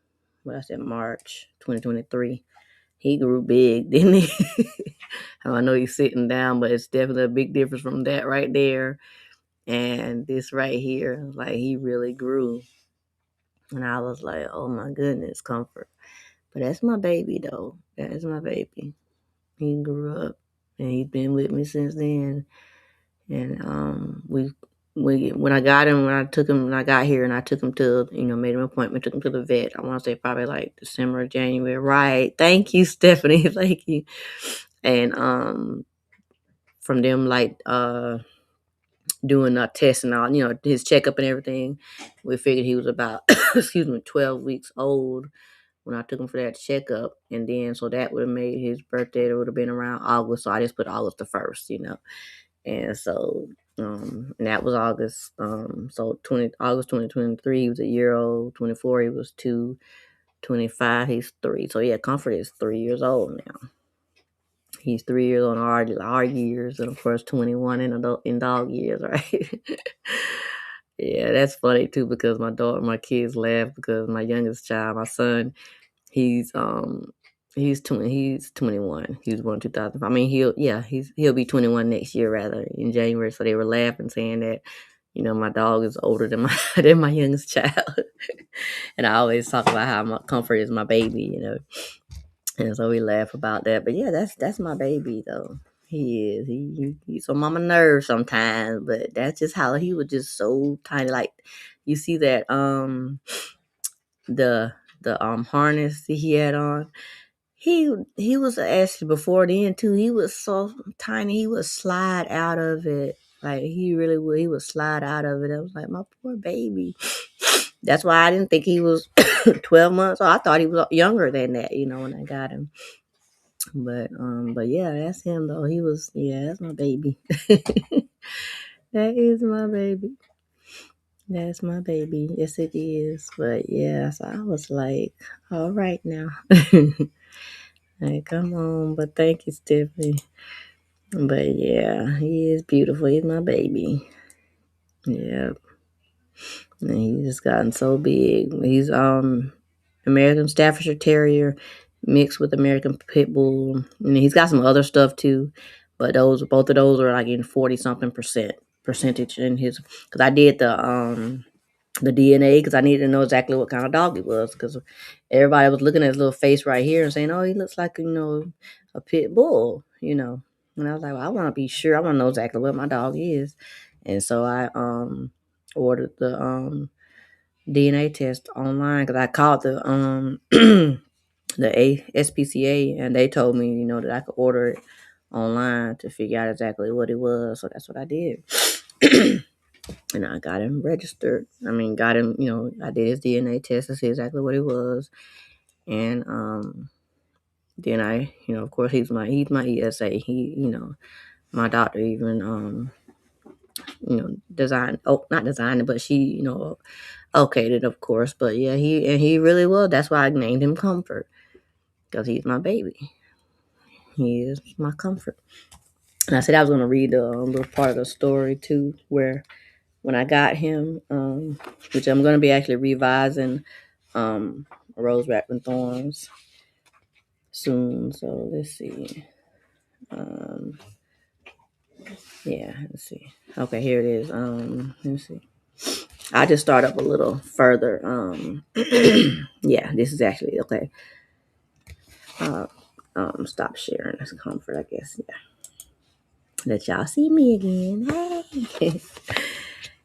[SPEAKER 1] 2023. He grew big, didn't he? I know he's sitting down, but it's definitely a big difference from that right there. And this right here, like he really grew. And I was like, oh my goodness, comfort. But that's my baby though. That is my baby. He grew up and he's been with me since then. And when I got him, when I got here and I took him to, made an appointment, took him to the vet. I want to say probably like December, January. Right. Thank you, Stephanie. Thank you. And from them, like, doing a test and all, his checkup and everything. We figured he was about, 12 weeks old when I took him for that checkup. And then, so that would have made his birthday, it would have been around August. So I just put August the 1st. And so, and that was August. So August 2023, he was a year old. 24, he was 2. 25, he's 3. So yeah, Comfort is 3 years old now. He's 3 years on our years, and of course 21 in dog years, right? Yeah, that's funny too because my kids laugh because my youngest child, my son, he's 21. He was born 2000. I mean, he'll be 21 next year rather in January. So they were laughing saying that, my dog is older than my than my youngest child. And I always talk about how my Comfort is my baby. And so we laugh about that. But yeah, that's my baby though. He is. He's on mama nerves sometimes, but that's just how he was just so tiny. Like you see that the harness that he had on. He was actually before then too. He was so tiny. He would slide out of it. Like he really would. He would slide out of it. I was like, my poor baby. That's why I didn't think he was 12 months. I thought he was younger than that. When I got him. But yeah, that's him though. That's my baby. That is my baby. That's my baby. Yes, it is. But yeah, so I was like, all right now. Like, come on. But thank you, Stephanie. But yeah, he is beautiful. He's my baby. Yeah. And he's just gotten so big. He's American Staffordshire Terrier mixed with American Pit Bull. And he's got some other stuff too, but both of those are like in 40 something percentage in his. Because I did the DNA because I needed to know exactly what kind of dog it was because everybody was looking at his little face right here and saying, "Oh, he looks like a pit bull." And I was like, well, I want to be sure. I want to know exactly what my dog is, and so I ordered the DNA test online because I called the SPCA and they told me that I could order it online to figure out exactly what it was. So that's what I did. And I got him registered. I mean, got him, I did his DNA test to see exactly what it was. And then of course he's my ESA. My doctor even designed, not designed it, but she, okayed it, of course. But yeah, he really was. That's why I named him Comfort. Because he's my baby. He is my comfort. And I said I was going to read a little part of the story too, where when I got him, which I'm going to be actually revising Rose Wrapped in Thorns soon. So let's see. Um, yeah, let's see. Okay, here it is. Let's see. I just start up a little further. Yeah, this is actually okay. Stop sharing this comfort, I guess. Yeah. Let y'all see me again. Hey.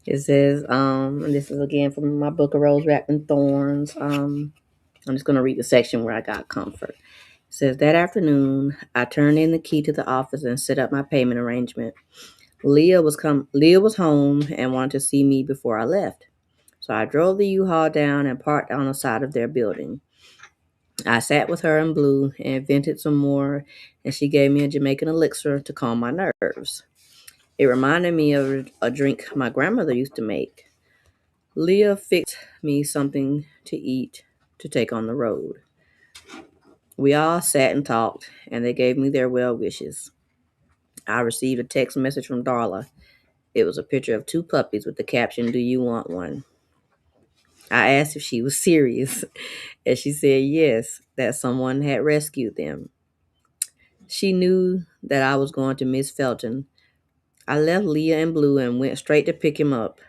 [SPEAKER 1] It says, this is again from my book of Rose Wrapped in Thorns. I'm just going to read the section where I got comfort. It says, that afternoon, I turned in the key to the office and set up my payment arrangement. Leah was home and wanted to see me before I left. So I drove the U-Haul down and parked on the side of their building. I sat with her and Blue and vented some more, and she gave me a Jamaican elixir to calm my nerves. It reminded me of a drink my grandmother used to make. Leah fixed me something to eat to take on the road. We all sat and talked, and they gave me their well wishes. I received a text message from Darla. It was a picture of two puppies with the caption, "Do you want one?" I asked if she was serious, and she said yes, that someone had rescued them. She knew that I was going to miss Felton. I left Leah and Blue and went straight to pick him up.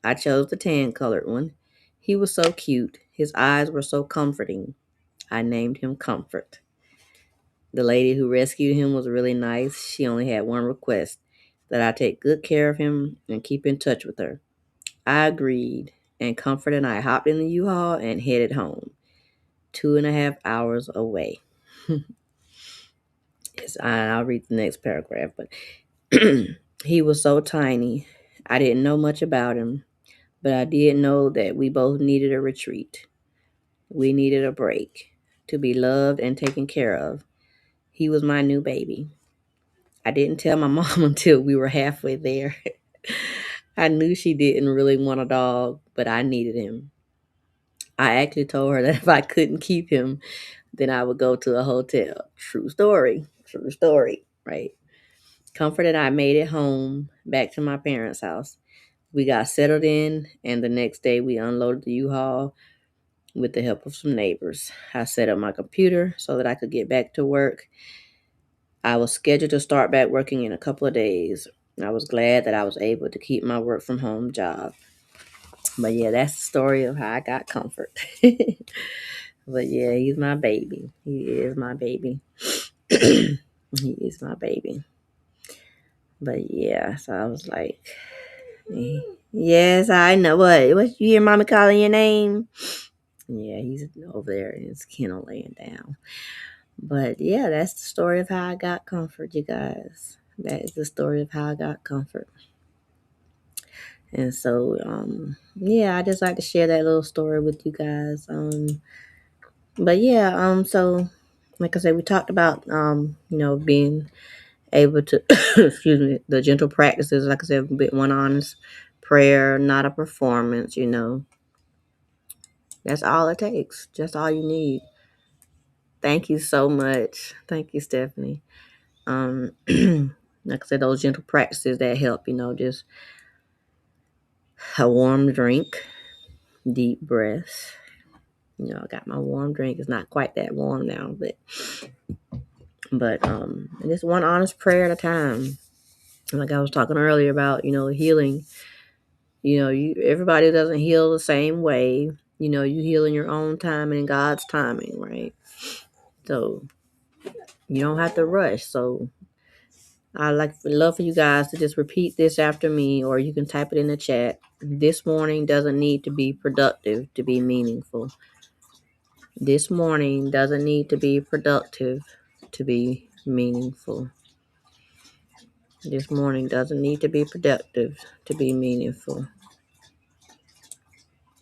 [SPEAKER 1] I chose the tan-colored one. He was so cute. His eyes were so comforting. I named him Comfort. The lady who rescued him was really nice. She only had one request, that I take good care of him and keep in touch with her. I agreed, and Comfort and I hopped in the U-Haul and headed home. 2.5 hours away. I'll read the next paragraph, but he was so tiny. I didn't know much about him, but I did know that we both needed a retreat. We needed a break to be loved and taken care of. He was my new baby. I didn't tell my mom until we were halfway there. I knew she didn't really want a dog, but I needed him. I actually told her that if I couldn't keep him, then I would go to a hotel. True story. True story, right? Comfort and I made it home back to my parents' house. We got settled in, and the next day we unloaded the U-Haul with the help of some neighbors. I set up my computer so that I could get back to work. I was scheduled to start back working in a couple of days. I was glad that I was able to keep my work from home job. But yeah, that's the story of how I got comfort. But yeah, he's my baby. He is my baby. He is my baby. But yeah, so I was like, yes, I know. What you hear mommy calling your name? Yeah, he's over there in his kennel laying down. But yeah, that's the story of how I got comfort, you guys. That is the story of how I got comfort. And so, yeah, I just like to share that little story with you guys. But yeah, so like I said, we talked about, being able to, excuse me, the gentle practices. Like I said, a bit one honest prayer, not a performance. That's all it takes. Just all you need. Thank you so much. Thank you, Stephanie. Like I said, those gentle practices that help. Just a warm drink, deep breaths. I got my warm drink. It's not quite that warm now, but just one honest prayer at a time. Like I was talking earlier about, healing. Everybody doesn't heal the same way. You heal in your own time and in God's timing, right? So you don't have to rush. So I love for you guys to just repeat this after me, or you can type it in the chat. This morning doesn't need to be productive to be meaningful. This morning doesn't need to be productive to be meaningful. This morning doesn't need to be productive to be meaningful.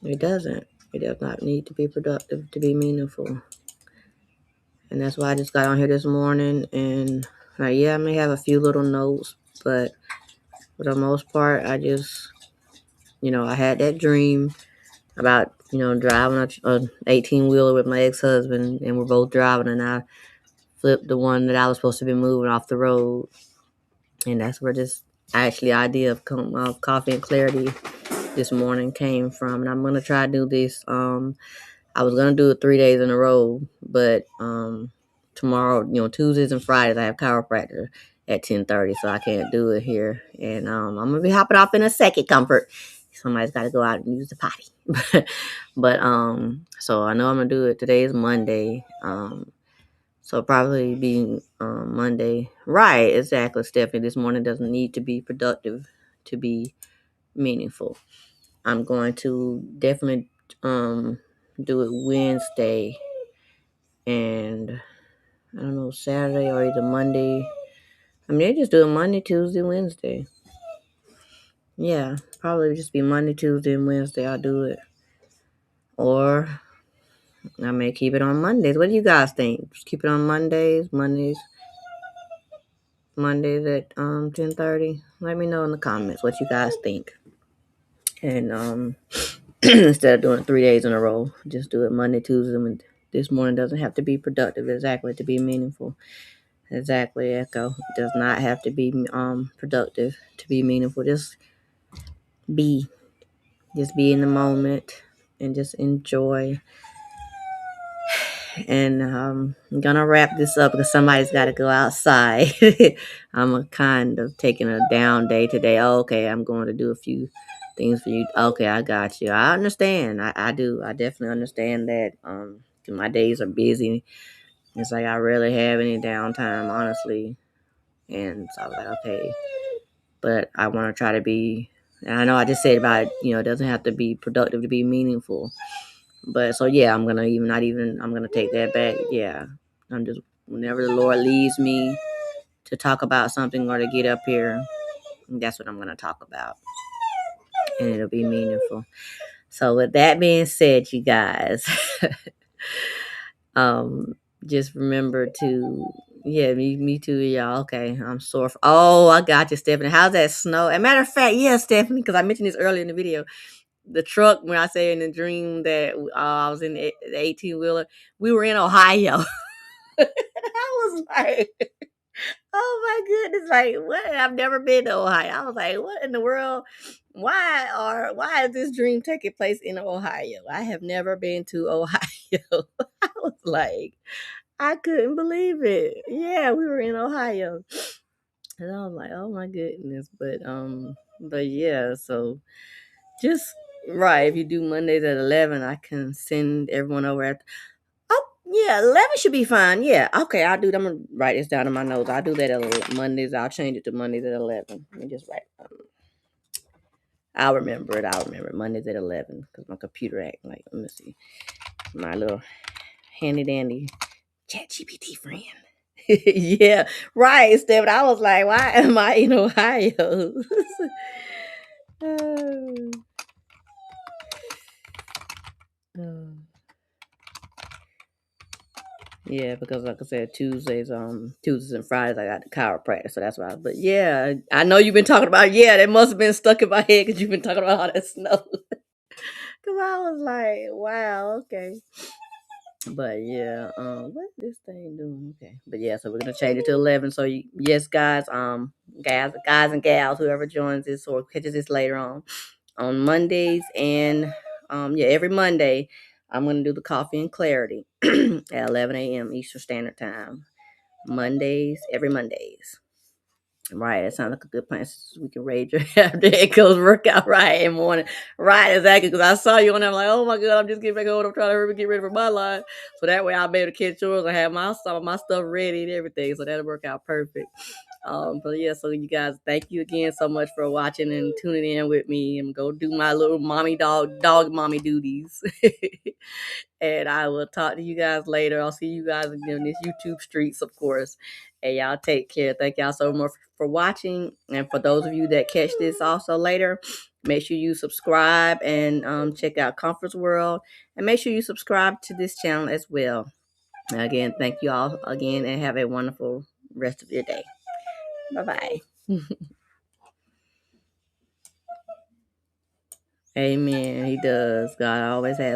[SPEAKER 1] It doesn't. It does not need to be productive to be meaningful. And that's why I just got on here this morning. And I may have a few little notes, but for the most part, I just, I had that dream about, driving a 18-wheeler with my ex-husband, and we're both driving, and I flipped the one that I was supposed to be moving off the road. And that's where this idea of coffee and clarity this morning came from. And I'm going to try to do this. I was going to do it 3 days in a row, but tomorrow, Tuesdays and Fridays, I have chiropractor at 10:30, so I can't do it here. And I'm going to be hopping off in a second, Comfort. Somebody's got to go out and use the potty. But so I know I'm going to do it. Today is Monday. So probably be Monday. Right, exactly, Stephanie. This morning doesn't need to be productive to be meaningful. I'm going to definitely do it Wednesday and I don't know, Saturday or either Monday. They just do it Monday, Tuesday, Wednesday. Yeah, probably just be Monday, Tuesday, and Wednesday I'll do it. Or I may keep it on Mondays. What do you guys think? Just keep it on Mondays at 10:30. Let me know in the comments what you guys think. And instead of doing it 3 days in a row, just do it Monday, Tuesday. And this morning doesn't have to be productive exactly to be meaningful. Exactly, Echo. It does not have to be productive to be meaningful. Just be in the moment and just enjoy. And I'm gonna wrap this up because somebody's got to go outside. I'm kind of taking a down day today. Okay, I'm going to do a few things for you. Okay, I got you. I understand. I do. I definitely understand that. My days are busy. It's like I rarely have any downtime, honestly. And so I was like, okay, but I want to try to be. And I know I just said about it doesn't have to be productive to be meaningful. But so yeah, I'm gonna take that back. Yeah, I'm just whenever the Lord leads me to talk about something or to get up here, That's what I'm going to talk about. And it'll be meaningful. So with that being said, you guys, just remember to, yeah, me too, y'all. Okay, I'm sore. Oh, I got you, Stephanie. How's that snow? As a matter of fact, yeah, Stephanie, because I mentioned this earlier in the video. The truck, when I say in the dream that I was in the 18-wheeler, we were in Ohio. I was like, oh my goodness, like what? I've never been to Ohio. I was like, what in the world? Why is this dream taking place in Ohio? I have never been to Ohio. I was like, I couldn't believe it. Yeah, we were in Ohio. And I was like, oh my goodness. But yeah, so just right, if you do Mondays at 11, I can send everyone over at oh yeah, 11 should be fine. Yeah, okay, I'll do that. I'm gonna write this down in my notes. I'll do that at Mondays. I'll change it to Mondays at 11. Let me just write. I'll remember it. Mondays at 11 because my computer acting like, let me see, my little handy dandy chat GPT friend. Yeah, right, Steph. I was like, why am I in Ohio? Oh, oh. Yeah, because like I said, Tuesdays and Fridays I got the chiropractor, so that's why. But yeah, I know you've been talking about. Yeah, that must have been stuck in my head because you've been talking about all that snow. Because I was like, wow, okay. But yeah, what this thing doing? Okay, but yeah, so we're gonna change it to 11. So yes, guys, guys and gals, whoever joins this or catches this later on Mondays and yeah, every Monday, I'm gonna do the coffee and clarity at 11 a.m. Eastern Standard Time. Mondays, every Mondays. Right, it sounds like a good plan. So we can raid your after it goes workout right in the morning. Right, exactly. Because I saw you and I'm like, oh my god, I'm just getting back home. I'm trying to hurry get ready for my life. So that way I'll be able to catch yours and have my stuff ready and everything. So that'll work out perfect. But yeah, so you guys, thank you again so much for watching and tuning in with me. And go do my little dog mommy duties. And I will talk to you guys later. I'll see you guys in these YouTube streets, of course. And y'all take care. Thank y'all so much for watching. And for those of you that catch this also later, make sure you subscribe and check out Comforts World. And make sure you subscribe to this channel as well. And again, thank you all again and have a wonderful rest of your day. Bye-bye. Amen. He does. God always has